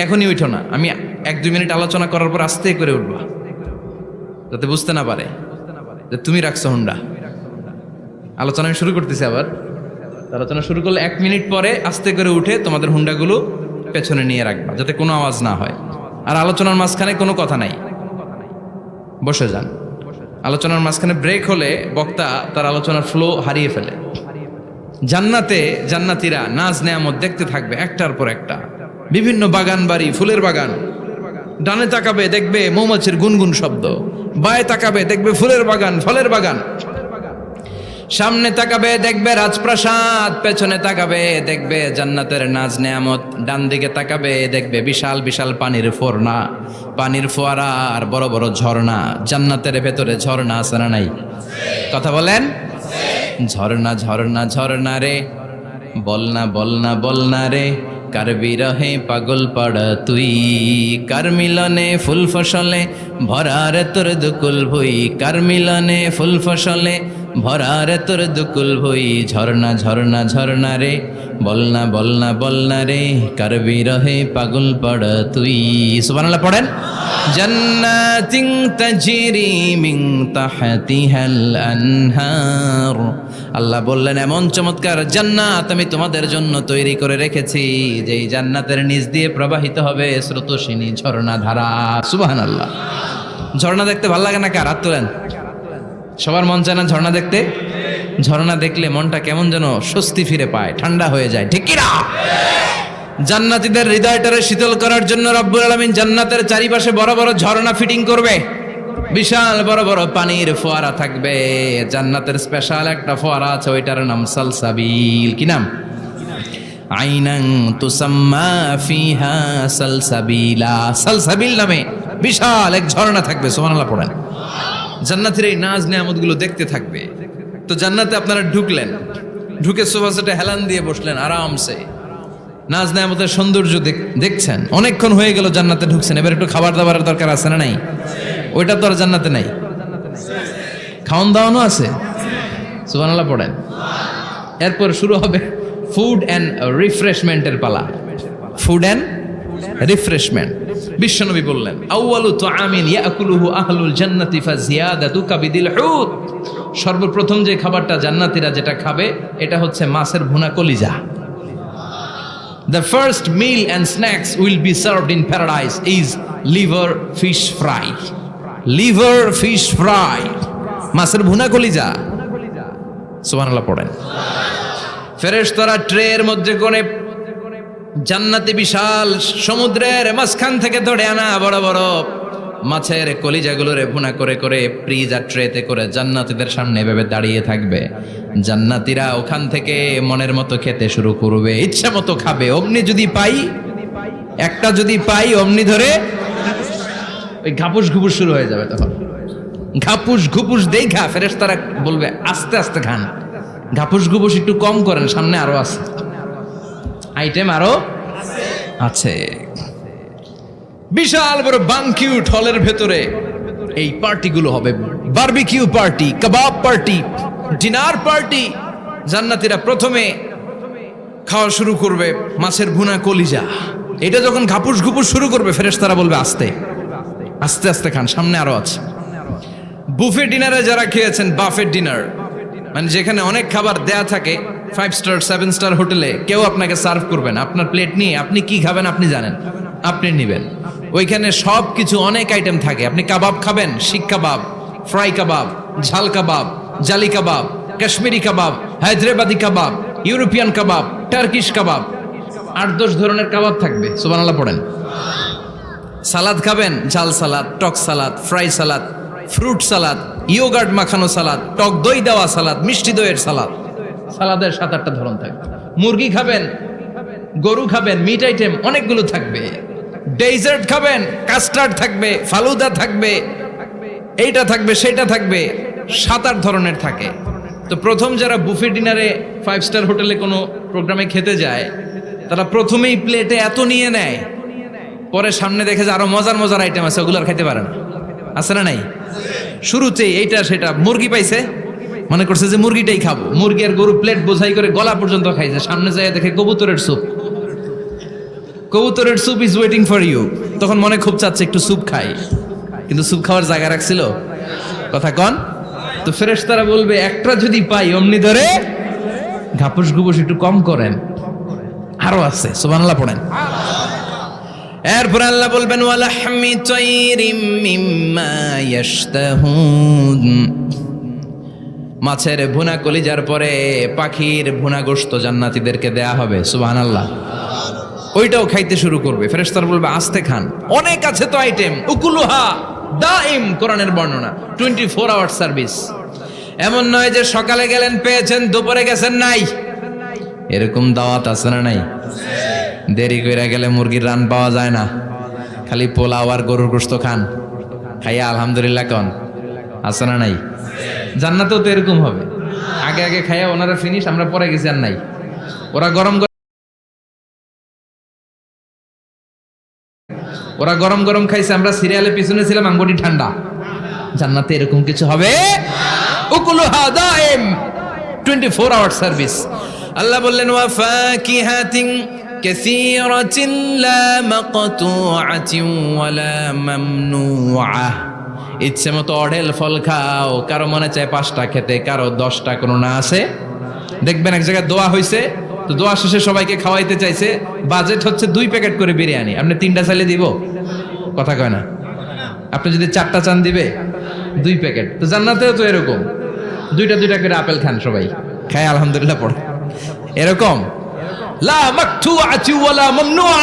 এখনই উঠো না, আমি 1-2 মিনিট আলোচনা করার পর আস্তে করে উঠবা, যাতে বুঝতে না পারে যে তুমি রাখছো হুন্ডা। আলোচনা আমি শুরু করতেছি আবার। আলোচনা শুরু করলে 1 মিনিট পরে আস্তে করে উঠে তোমাদের হুন্ডাগুলো পেছনে নিয়ে রাখবা, যাতে কোনো আওয়াজ না হয়। আর আলোচনার মাঝখানে কোনো কথা নাই, বসে যান। আলোচনার মাঝখানে ব্রেক হলে বক্তা তার আলোচনার ফ্লো হারিয়ে ফেলে। জান্নাতে জান্নাতীরা নাজ নেয়ামত দেখতে থাকবে একটার পর একটা, বিভিন্ন বাগান বাড়ি, ফুলের বাগান। ডানে তাকাবে দেখবে মৌমাছির গুনগুন শব্দ, বায়ে তাকাবে দেখবে ফুলের বাগান, ফলের বাগান। সামনে তাকাবে দেখবে রাজপ্রাসাদ, পেছনে তাকাবে দেখবে জান্নাতের নাজ নেয়ামত, ডান দিকে তাকাবে দেখবে বিশাল বিশাল পানির ফোয়ারা আর বড় বড় ঝর্ণা। জান্নাতের ভেতরে ঝর্ণা আছে না নাই? কথা বলেন। ঝর্ণা ঝর্ণা ঝর্ণা রে, বলনা বলনা বলনা রে, কার বিরহে পাগল পাড়া তুই, কার মিলনে ফুল ফসলে ভরার তোর দুকুল ভুই, কার মিলনে ফুল ফসলে ভরার তোর দুকুল ভুই। ঝর্ণা ঝর্ণা ঝর্ণা রে, বলনা বলনা বলনা রে, কার বিরহে পাগল পাড়া তুই। সুবহানাল্লাহ পড়েন। জান্নাতিন তাজরি মিন তাহতিহাল আনহার, আল্লাহ বললেন এমন চমৎকার জান্নাত আমি তোমাদের জন্য তৈরি করে রেখেছি, যেই জান্নাতের নিচ দিয়ে প্রবাহিত হবে স্রোতস্বিনী ঝর্ণা ধারা। সুবহানাল্লাহ। ঝর্ণা দেখতে ভালো লাগে না? কার হাত তোলেন। সবার মন চায় না ঝর্ণা দেখতে? ঝর্ণা দেখলে মনটা কেমন যেন স্বস্তি ফিরে পায়, ঠান্ডা হয়ে যায়, ঠিক কি না? জান্নাতীদের হৃদয়টারে শীতল করার জন্য রব্বুল আলামিন জান্নাতের চারিপাশে বড় বড় ঝর্ণা ফিটিং করবে, বিশাল বড় বড় পানির ফোয়ারা থাকবে। জান্নাতের স্পেশাল একটা ফোয়ারা আছে, ওইটার নাম সালসাবিল। কি নাম? আইনান তুসাম্মা ফিহা সালসাবিলা। সালসাবিল নামে বিশাল এক ঝর্ণা থাকবে। সুবহানাল্লাহ পড়েন। জান্নাতের এই নাজ নেয়ামতগুলো দেখতে থাকবে। তো জান্নাতে আপনারা ঢুকলেন, ঢুকে সোফা সেটে হেলান দিয়ে বসলেন আরামসে, নাজ নেয়ামতের সৌন্দর্য দেখছেন। অনেকক্ষণ হয়ে গেল জান্নাতে ঢুকছেন, এবার একটু খাবার দাবারের দরকার আছে না নাই? ওইটা তো আর জান্নাতে নাই। খাওয়ান দাওয়ানো আছে। সুবহানাল্লাহ পড়েন। এরপর শুরু হবে ফুড অ্যান্ড রিফ্রেশমেন্টের পালা। Food and refreshment. বিশ্বনবী বললেন আউয়ালু তুআমিন ইয়াকুলুহু আহলুল জান্নাতি ফাজিয়াদাতু কাবিদিল হুত, সর্বপ্রথম যে খাবারটা জান্নাতীরা যেটা খাবে এটা হচ্ছে মাছের ভুনা কলিজা। The first meal and snacks will be served in paradise is liver fish fry. Liver fish fry, মাছের ভুনা কলিজা। সুবহানাল্লাহ পড়েন। ফেরেশতারা ট্রের মধ্যে করে জান্নাতি বিশাল সমুদ্রের মাঝখান থেকে ধরে আনা বড় বড় মাছের কলিজাগুলোরে ভুনা করে করে ফ্রিজ আর ট্রেতে করে জান্নাতীদের সামনে এভাবে দাঁড়িয়ে থাকবে। জান্নাতীরা ওখান থেকে মনের মতো খেতে শুরু করবে, ইচ্ছা মতো খাবে। অমনি যদি পাই, একটা যদি পাই অমনি ধরে ওই ঘাপুস ঘুপুস শুরু হয়ে যাবে। তখন ঘাপুস ঘুপুস দেখা ফেরেশতারা বলবে আস্তে আস্তে খান, ঘাপুস ঘুপুস একটু কম করেন, সামনে আরো আছে আইটেম, আরো আছে। বিশাল বড় বানকিউট হলের ভেতরে এই পার্টিগুলো হবে, বারবিকিউ পার্টি, কাবাব পার্টি, ডিনার পার্টি। জান্নাতীরা প্রথমে খাওয়া শুরু করবে মাছের ভুনা কলিজা। এটা যখন ঘাপুস ঘুপুস শুরু করবে ফেরেশতারা বলবে আস্তে আস্তে আস্তে খান, সামনে আরো আছে। বুফে ডিনারে যারা খেয়েছেন, বাফেট ডিনার মানে যেখানে অনেক খাবার দেয়া থাকে, 5 স্টার 7 স্টার হোটেলে কেউ আপনাকে সার্ভ করবেন, আপনার প্লেট নিয়ে আপনি কি খাবেন আপনি জানেন, আপনি নেবেন। ওইখানে সব কিছু অনেক আইটেম থাকে। আপনি কাবাব খাবেন, শিক কাবাব, ফ্রাই কাবাব, ঝাল কাবাব, জালি কাবাব, কাশ্মীরি কাবাব, হায়দ্রাবাদি কাবাব, ইউরোপিয়ান কাবাব, টার্কিশ কাবাব, 8-10 ধরনের কাবাব থাকবে। সুবহানাল্লাহ পড়েন। সালাদ খাবেন, ঝাল সালাদ, টক salad, fry salad, fruit salad, yogurt মাখানো সালাদ, টক দই দেওয়া সালাদ, মিষ্টি দইয়ের সালাদ। সালাদের 7-8টা ধরন থাকবে। মুরগি খাবেন, গরু খাবেন, মিট আইটেম অনেকগুলো থাকবে। ডেজার্ট খাবেন, কাস্টার্ড থাকবে, ফালুদা থাকবে, এইটা থাকবে সেটা থাকবে, 7-8 ধরনের থাকে। তো প্রথম যারা বুফে ডিনারে 5 স্টার হোটেলে কোনো প্রোগ্রামে খেতে যায়, তারা প্রথমেই প্লেটে এত নিয়ে নেয়, পরে সামনে দেখে যে আরো মজার মজার আইটেম আছে, ওগুলো আর খাইতে পারে না। আছে না নাই? শুরুতেই এইটা সেটা, মুরগি পাইছে মনে করছে যে মুরগিটাই খাবো, মুরগি আর গরু প্লেট বোঝাই করে গলা পর্যন্ত খাইছে, সামনে যায় দেখে কবুতরের স্যুপ, কবুতরের soup is waiting for you. তখন মনে খুব চাচ্ছে একটু স্যুপ খাই, কিন্তু স্যুপ খাওয়ার জায়গা রাখছিল? কথা কন। তো ফেরেশতারা বলবে একটা যদি পাই অমনি ধরে ঘাপুস ঘুপুস একটু কম করেন, আরো আছে, সুবহানাল্লাহ পড়েন। এরপর আল্লাহ বলবেন ওয়ালাহমি তাইরিম মিম্মা ইয়াশতাহুন, মাছের ভুনা কলিজার পরে পাখির ভুনা গোশত জান্নাতীদেরকে দেয়া হবে, সুবহানাল্লাহ। ওইটাও খাইতে শুরু করবে। ফেরেশতারা বলবে আস্তে খান, অনেক আছে তো আইটেম, উকুলুহা দাইম, কোরআনের বর্ণনা 24 আওয়ার সার্ভিস। এমন নয় যে সকালে গেলেন পেয়েছেন, দুপুরে গেছেন নাই, এরকম দাওয়াত আছে না নাই? দেরি কইরা গেলে মুরগির রান পাওয়া যায় না, খালি পোলাও আর গরুর গোশত খান, খাইয়া আলহামদুলিল্লাহ কন, আছে না নাই? জান্নাতেও তো এরকম হবে, আগে আগে খাইয়া ওনারা ফিনিশ, আমরা পরে গেছি আর নাই। ওরা গরম গরম খাইছে, আমরা সিরিয়ালে পিছনে ছিলাম, আঙ্গুটি ঠান্ডা। জান্নাতে এরকম কিছু হবে, উকুলুহা দাইম, 24 আওয়ার সার্ভিস। আল্লাহ বললেন ওয়া ফাকিহাতিন কাসীরাতিন লা মাকতুআতিন ওয়ালা মামনুআহ, ইচ্ছে মতো অঢেল ফল খাও, কারো মনে চায় 5টা খেতে, কারো 10টা, কোনো না আছে। দেখবেন এক জায়গায় দোয়া হইছে, তো দোয়া শেষে সবাইকে খাওয়াইতে চাইছে, বাজেট হচ্ছে 2 প্যাকেট করে বিরিয়ানি, আপনি 3টা চাইলে দিব? কথা কয় না। আপনি যদি 4টা চান দিবে 2 প্যাকেট। তো জান্নাতেও তো এরকম, 2টা করে আপেল খান সবাই, খায় আলহামদুলিল্লাহ পড়ে। এরকম লা মাকতুআতি ওয়ালা মামনুআ,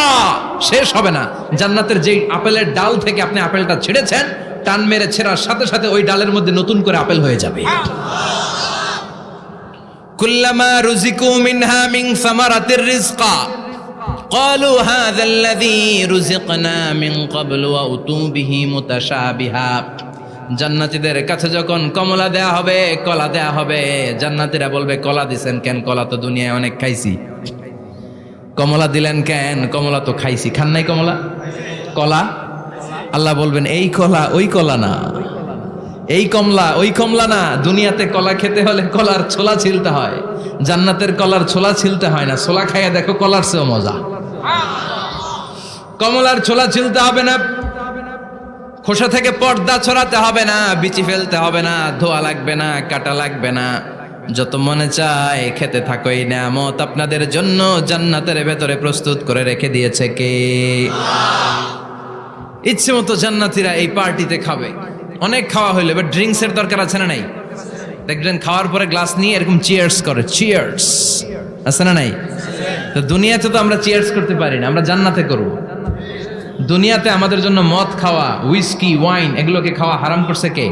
শেষ হবে না। জান্নাতের যেই আপেলের ডাল থেকে আপনি আপেলটা ছেড়েছেন, টান মেরে ছেড়ার সাথে সাথে ওই ডালের মধ্যে নতুন করে আপেল হয়ে যাবে। কুল্লামা রুজিকু মিনহা মিন সামারাতির রিজকা ক্বালু হাযাল্লাযী রুজিকনা মিন ক্বাবলু ওয়া উতু বিহি মুতাশাবিহা, জান্নাতীদের কাছে যখন কমলা দেয়া হবে, কলা দেয়া হবে, জান্নাতীরা বলবে কলা দিছেন কেন? কলা তো দুনিয়ায় অনেক খাইছি। কমলা দিলেন কেন? কমলা তো খাইছি। খান নাই কমলা? কলা? আল্লাহ বলবেন এই কলা ওই কলা না, এই কমলা ওই কমলা না। দুনিয়াতে কলা খেতে হলে কলার ছোলা ছিলতে হয়, জান্নাতের কলার ছোলা ছিলতে হয় না। ছোলা খাইয়া দেখো, কলার চেয়েও মজা। কমলার ছোলা ছিলতে হবে না, খোসা থেকে পর্দা ছড়াতে হবে না, বিচি ফেলতে হবে না, ধোয়া লাগবে না, কাটা লাগবে না, যত মনে চায় খেতে থাকো। এই নিয়ামত আপনাদের জন্য জান্নাতের ভেতরে প্রস্তুত করে রেখে দিয়েছে কে? ইচ্ছে মতো জান্নাতীরা এই পার্টিতে খাবে। অনেক খাওয়া হইলো, এবার ড্রিঙ্কস এর দরকার আছে না নাই? দেখবেন খাওয়ার পরে গ্লাস নিয়ে এরকম চিয়ার্স করে, চিয়ার্স, আছে না নাই? তো দুনিয়াতে তো আমরা চিয়ার্স করতে পারি না, আমরা জান্নাতে করব। দুনিয়াতে আমাদের জন্য মদ খাওয়া, হুইস্কি, ওয়াইন, এগুলোকে খাওয়া হারাম করছে কে?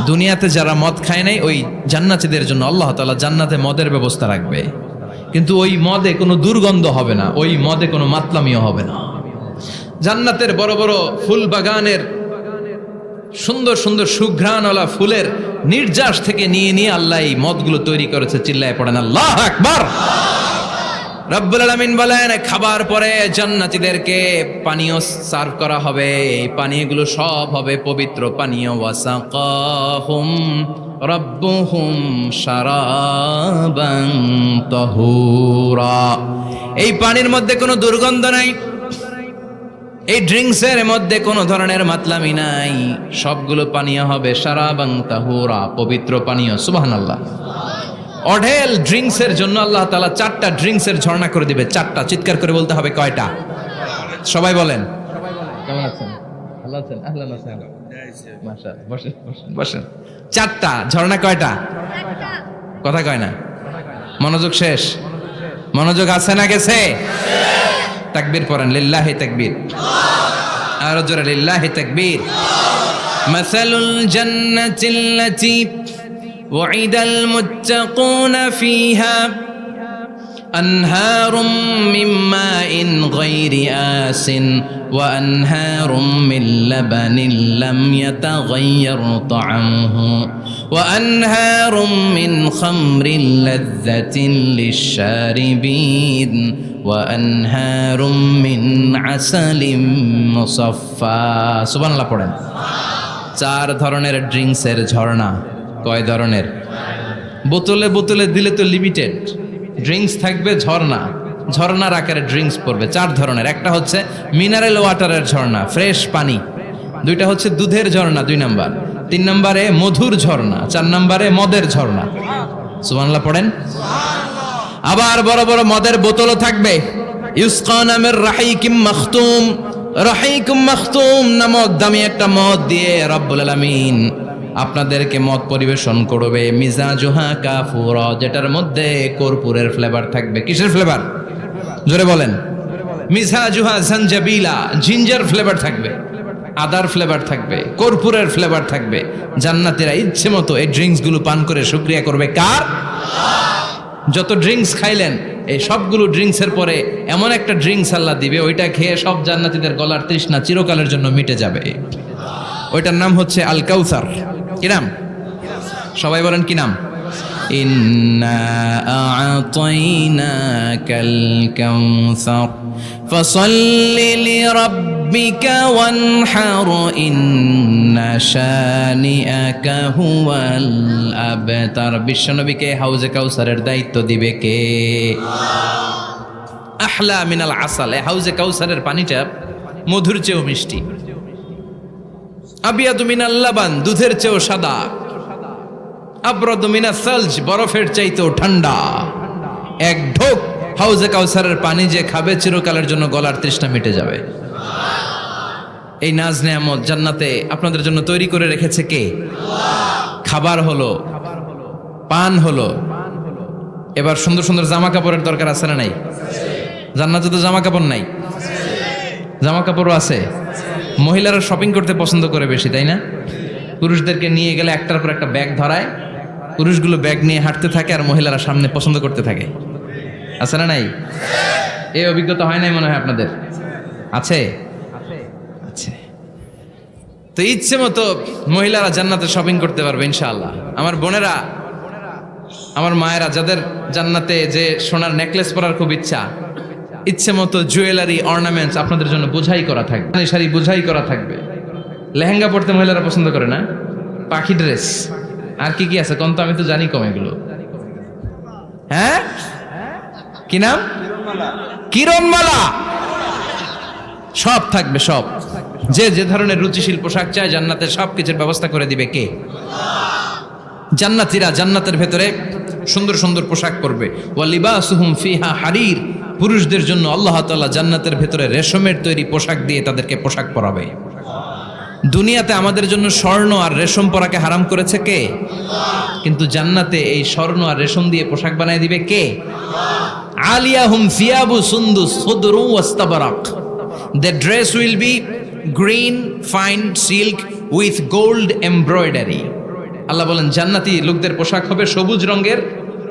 দুনিয়াতে যারা মদ খায় নাই, ওই জান্নাতীদের জন্য আল্লাহ তাআলা জান্নাতে মদের ব্যবস্থা রাখবে, কিন্তু ওই মদে কোনো দুর্গন্ধ হবে না, ওই মদে কোনো মাতলামিও হবে না। জান্নাতের বড় বড় ফুল বাগানের সুন্দর সুন্দর সুঘ্রাণওয়ালা ফুলের নির্যাস থেকে নিয়ে নিয়ে আল্লাহ এই মদগুলো তৈরি করেছে। চিল্লায় পড়েন আল্লাহু আকবার। রব্বুল আলামিন বলেন, খাবার পরে জান্নাতীদেরকে পানীয় সার্ভ করা হবে, এই পানীয়গুলো সব হবে পবিত্র পানীয়। ওয়াসাকাহুম রাব্বুহুম শারাবান তাহুরা, এই পানির মধ্যে কোনো দুর্গন্ধ নাই, এই ড্রিঙ্কসের মধ্যে কোনো ধরনের মাতলামি নাই, সবগুলো পানীয় হবে শারাবান তাহুরা, পবিত্র পানীয়। সুবহানাল্লাহ। অঢেল ড্রিঙ্কসের জন্য আল্লাহ তাআলা 4টা ড্রিঙ্কসের ঝর্ণা করে দিবে। 4টা, চিৎকার করে বলতে হবে কয়টা? সবাই বলেন। কেমন আছেন? ভালো আছেন? আহলান আছেন, মাশাআল্লাহ। বসেন বসেন বসেন। 4টা ঝর্ণা, কয়টা? কথা কয় না, মনোযোগ শেষ। মনোযোগ আছে না গেছে? তাকবীর পড়েন, লিল্লাহি তাকবীর। আর জোরে লিল্লাহি তাকবীর। মাসালুল জান্নাতিল্লাতী ওয়াইদাল মুত্তাকুনা ফিহা আনহারুম মিন মাইন গায়রি আসিন وأنهار من لبن لم يتغير طعمه وأنهار من خمر لذة للشاربين وأنهار من عسل مصفى সুবহানাল্লাহ পড়েন। চার ধরনের ড্রিঙ্কসের ঝর্ণা। কয় ধরনের? বোতলে বোতলে দিলে তো লিমিটেড, ড্রিঙ্কস থাকবে ঝর্ণা, ঝর্ণার আকারে ড্রিঙ্কস পড়বে। চার ধরনের। একটা হচ্ছে মিনারেল ওয়াটারের ঝর্ণা, ফ্রেশ পানি। দুইটা হচ্ছে দুধের ঝর্ণা, 2 নাম্বার। 3 নম্বরে মধুর ঝর্ণা। 4 নম্বরে মদের ঝর্ণা। সুবহানাল্লাহ পড়েন। আবার বড় বড় মদের বোতলও থাকবে। ইউসকানা মির রাহিকিম মাখতুম, রাহিকুম মাখতুম নামক দামি একটা মদ দিয়ে রব্বুল আলামিন আপনাদেরকে মদ পরিবেশন করবে। মিজাজুহা কাফুরা, যেটার মধ্যে কর্পূরের ফ্লেভার থাকবে। কিসের ফ্লেভার? জোরে বলেন। মিজাজুহা জানজাবিলা, জিঞ্জার ফ্লেভার থাকবে, আদার ফ্লেভার থাকবে, কর্পূরের ফ্লেভার থাকবে। জান্নাতীরা ইচ্ছে মতো এই ড্রিঙ্কস গুলো পান করে শুকরিয়া করবে কার? যত ড্রিঙ্কস খাইলেন এই সবগুলো ড্রিঙ্কসের পরে এমন একটা ড্রিঙ্কস আল্লাহ দিবে, ওইটা খেয়ে সব জান্নাতীদের গলার তৃষ্ণা চিরকালের জন্য মিটে যাবে। ওইটার নাম হচ্ছে আল কাউসার। কি নাম? সবাই বলেন কি নাম? ইন্না আ'তাইনাকাল কাউসার ফাসাল্লি লিরাব্বিকা ওয়ানহার ইন্না শানিআকা হুয়াল আবতার। বিশ্বনবীকে হাউজে কাউসারের দায়িত্ব দিবে কে? আহলা মিনাল আসাল। হাউজে কাউসারের পানিটা মধুর চেয়েও মিষ্টি। আবিয়াদু মিনাল লাবান, দুধের চেয়েও সাদা। আবরাদু মিনাস সালজ, বরফের চাইতেও ঠান্ডা। এক ঢোক হাউজে কাউসারের পানি যে খাবে চিরকালের জন্য গলার তৃষ্ণা মিটে যাবে। এই নাজ নেয়ামত জান্নাতে আপনাদের জন্য তৈরি করে রেখেছে কে? খাবার হলো, পান হলো। এবার সুন্দর সুন্দর জামা কাপড়ের দরকার আছে না নাই? জান্নাতে তো জামা কাপড় নাই, জামা কাপড়ও আছে। মহিলারা শপিং করতে পছন্দ করে বেশি, তাই না? পুরুষদেরকে নিয়ে গেলে একটার পর একটা ব্যাগ ধরায়, পুরুষগুলো ব্যাগ নিয়ে হাঁটতে থাকে আর মহিলারা সামনে পছন্দ করতে থাকে। আছে না নাই? এই অভিজ্ঞতা হয় নাই মনে হয় আপনাদের? আছে? আছে। তো ইচ্ছে মতো মহিলারা জান্নাতে শপিং করতে পারবে ইনশাআল্লাহ। আমার বোনেরা, আমার মায়েরা, যাদের জান্নাতে যে সোনার নেকলেস পরার খুব ইচ্ছা, ইচ্ছে মতো জুয়েলারি অর্নামেন্টস আপনাদের জন্য বোঝাই করা থাকবে, শাড়ি বোঝাই করা থাকবে। লেহেঙ্গা পড়তে মহিলারা পছন্দ করে না? পাখি ড্রেস, আর কি কি আছে কোন? তো আমি তো জানি কম এগুলো। হ্যাঁ, কি নাম? কিরণমালা। সব থাকবে, সব। যে যে ধরনের রুচিশীল পোশাক চায় জান্নাতের সব কিছুর ব্যবস্থা করে দিবে কে? জান্নাতীরা জান্নাতের ভেতরে সুন্দর সুন্দর পোশাক পরবে। ওয়া লিবাসুহুম ফিহা হারির, পুরুষদের জন্য আল্লাহ তাআলা জান্নাতের ভেতরে রেশমের তৈরি পোশাক দিয়ে তাদেরকে পোশাক পরাবে। দুনিয়াতে আমাদের জন্য স্বর্ণ আর রেশম পরাকে হারাম করেছে কে? কিন্তু জান্নাতে এই স্বর্ণ আর রেশম দিয়ে পোশাক বানায় দিবে কে? আলিয়াহুম সিয়াবু সুন্দুস খুদরু ওয়াস্তাবরাক, the dress will be green fine silk with gold embroidery। আল্লাহ বলেন জান্নাতি লোকদের পোশাক হবে সবুজ রঙের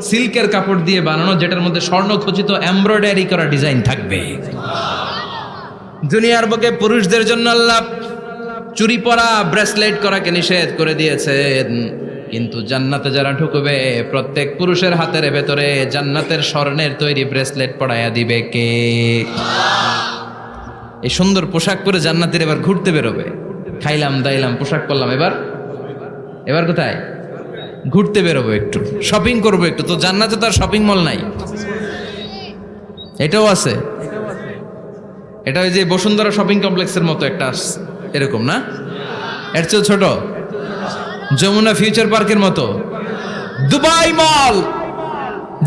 সিল্কের কাপড় দিয়ে বানানো, যেটার মধ্যে স্বর্ণ খচিত এমব্রয়ডারি করা ডিজাইন থাকবে। দুনিয়ার বুকে পুরুষদের জন্য আল্লাহ চুরি পরা, ব্রেসলেট করাকে নিষেধ করে দিয়েছেন, কিন্তু জান্নাতে যারা ঢুকবে প্রত্যেক পুরুষের হাতের ভেতরে জান্নাতের স্বর্ণের তৈরি ব্রেসলেট পরাইয়া দিবে কে? এই সুন্দর পোশাক পরে জান্নাতের এবার ঘুরতে বেরোবে। খাইলাম দাইলাম পোশাক পরলাম, এবার কোথায়? ঘুরতে বেরোবো, একটু শপিং করবো একটু। তো জান্নাতে তো আর শপিং মল নাই। এটাও আছে, এটা ওই যে বসুন্ধরা শপিং কমপ্লেক্সের মতো একটা এরকম না, এর চেয়েও ছোট, যমুনা ফিউচার পার্কের মতো। দুবাই মল,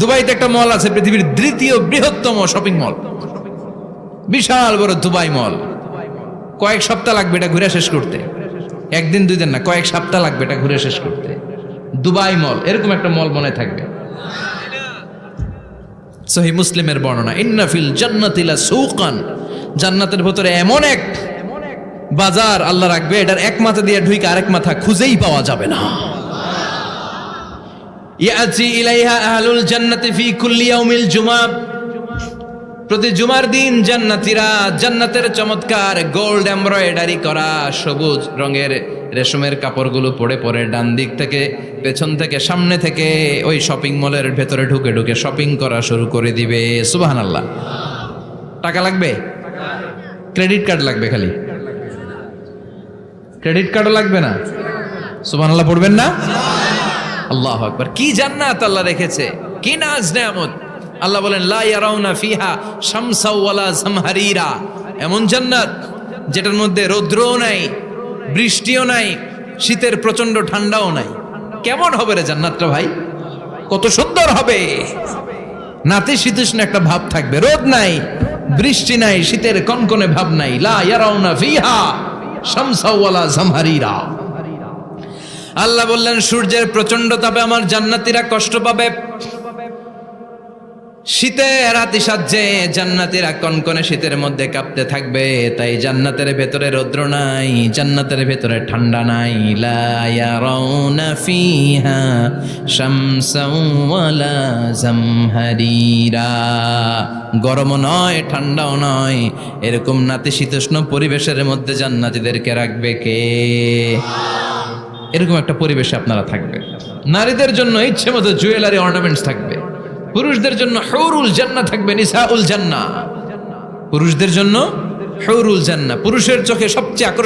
দুবাইতে একটা মল আছে, পৃথিবীর দ্বিতীয় বৃহত্তম শপিং মল, বিশাল বড় দুবাই মল। কয়েক সপ্তাহ লাগবে এটা ঘুরে শেষ করতে, একদিন দুই দিন না, কয়েক সপ্তাহ লাগবে এটা ঘুরে শেষ করতে। দুবাই মল, এরকম একটা মল মনে থাকবে। সহিহ মুসলিমের বর্ণনা, ইন্না ফিল জান্নাতি লাসুকান, জান্নাতের ভিতরে এমন এক বাজার আল্লাহ রাখবে, এটার এক মাথা দিয়ে ঢুকে আরেক মাথা খুঁজেই পাওয়া যাবে না। ইয়াতি ইলাইহা আহলুল জান্নাতি ফি কুল্লি ইয়াউমিল জুমআ, প্রতি জুমার দিন জান্নাতীরা জান্নাতের চমৎকার গোল্ড এমব্রয়ডারি করা সবুজ রঙের রেশমের কাপড়গুলো পরে পরে ডান দিক থেকে পেছন থেকে সামনে থেকে ওই শপিং মলের ভেতরে ঢুকে ঢুকে শপিং করা শুরু করে দিবে। সুবহানাল্লাহ। টাকা লাগবে? ক্রেডিট কার্ড লাগবে, খালি ক্রেডিট কার্ডও লাগবে না? সুবহানাল্লাহ পড়বেন না? আল্লাহু আকবার। কি জান্নাত আল্লাহ রেখেছে, কি নাজ নেয়ামত। আল্লাহ বলেন লা ইয়ারাউনা ফিহা শামসাও ওয়ালা জামহারিরা, এমন জান্নাত যেটার মধ্যে রৌদ্রও নাই, বৃষ্টিও নাই, শীতের প্রচন্ড ঠান্ডাও নাই। কেমন হবে রে জান্নাতটা ভাই, কত সুন্দর হবে। নাতিশীতোষ্ণ একটা ভাব থাকবে, রোদ নাই, বৃষ্টি নাই, শীতের কনকনে ভাব নাই। লা ইয়ারাউনা ফিহা শামসাও ওয়ালা জামহারিরা। আল্লাহ বললেন সূর্যের প্রচন্ড তাপে আমার জান্নাতীরা কষ্ট পাবে, শীতের আতিশয্যে জান্নাতীরা কনকনে শীতের মধ্যে কাঁপতে থাকবে। তাই জান্নাতের ভেতরে রৌদ্র নাই, জান্নাতের ভেতরে ঠান্ডা নাই। লা ইয়ারাউনা ফিহা শামসাও ওয়ালা জামহারিরা। গরমও নয়, ঠান্ডাও নয়, এরকম নাতিশীতোষ্ণ পরিবেশের মধ্যে জান্নাতীদেরকে রাখবে কে? এরকম একটা পরিবেশে আপনারা থাকবেন। নারীদের জন্য ইচ্ছে মতো জুয়েলারি অর্নামেন্টস থাকবে, পুরুষদের জন্য হুরুল জান্নাহ থাকবে, নিসাউল জান্নাহ। পুরুষদের জন্য হুরুল জান্নাহ, পুরুষের চোখে সবচেয়ে আকর্ষণীয়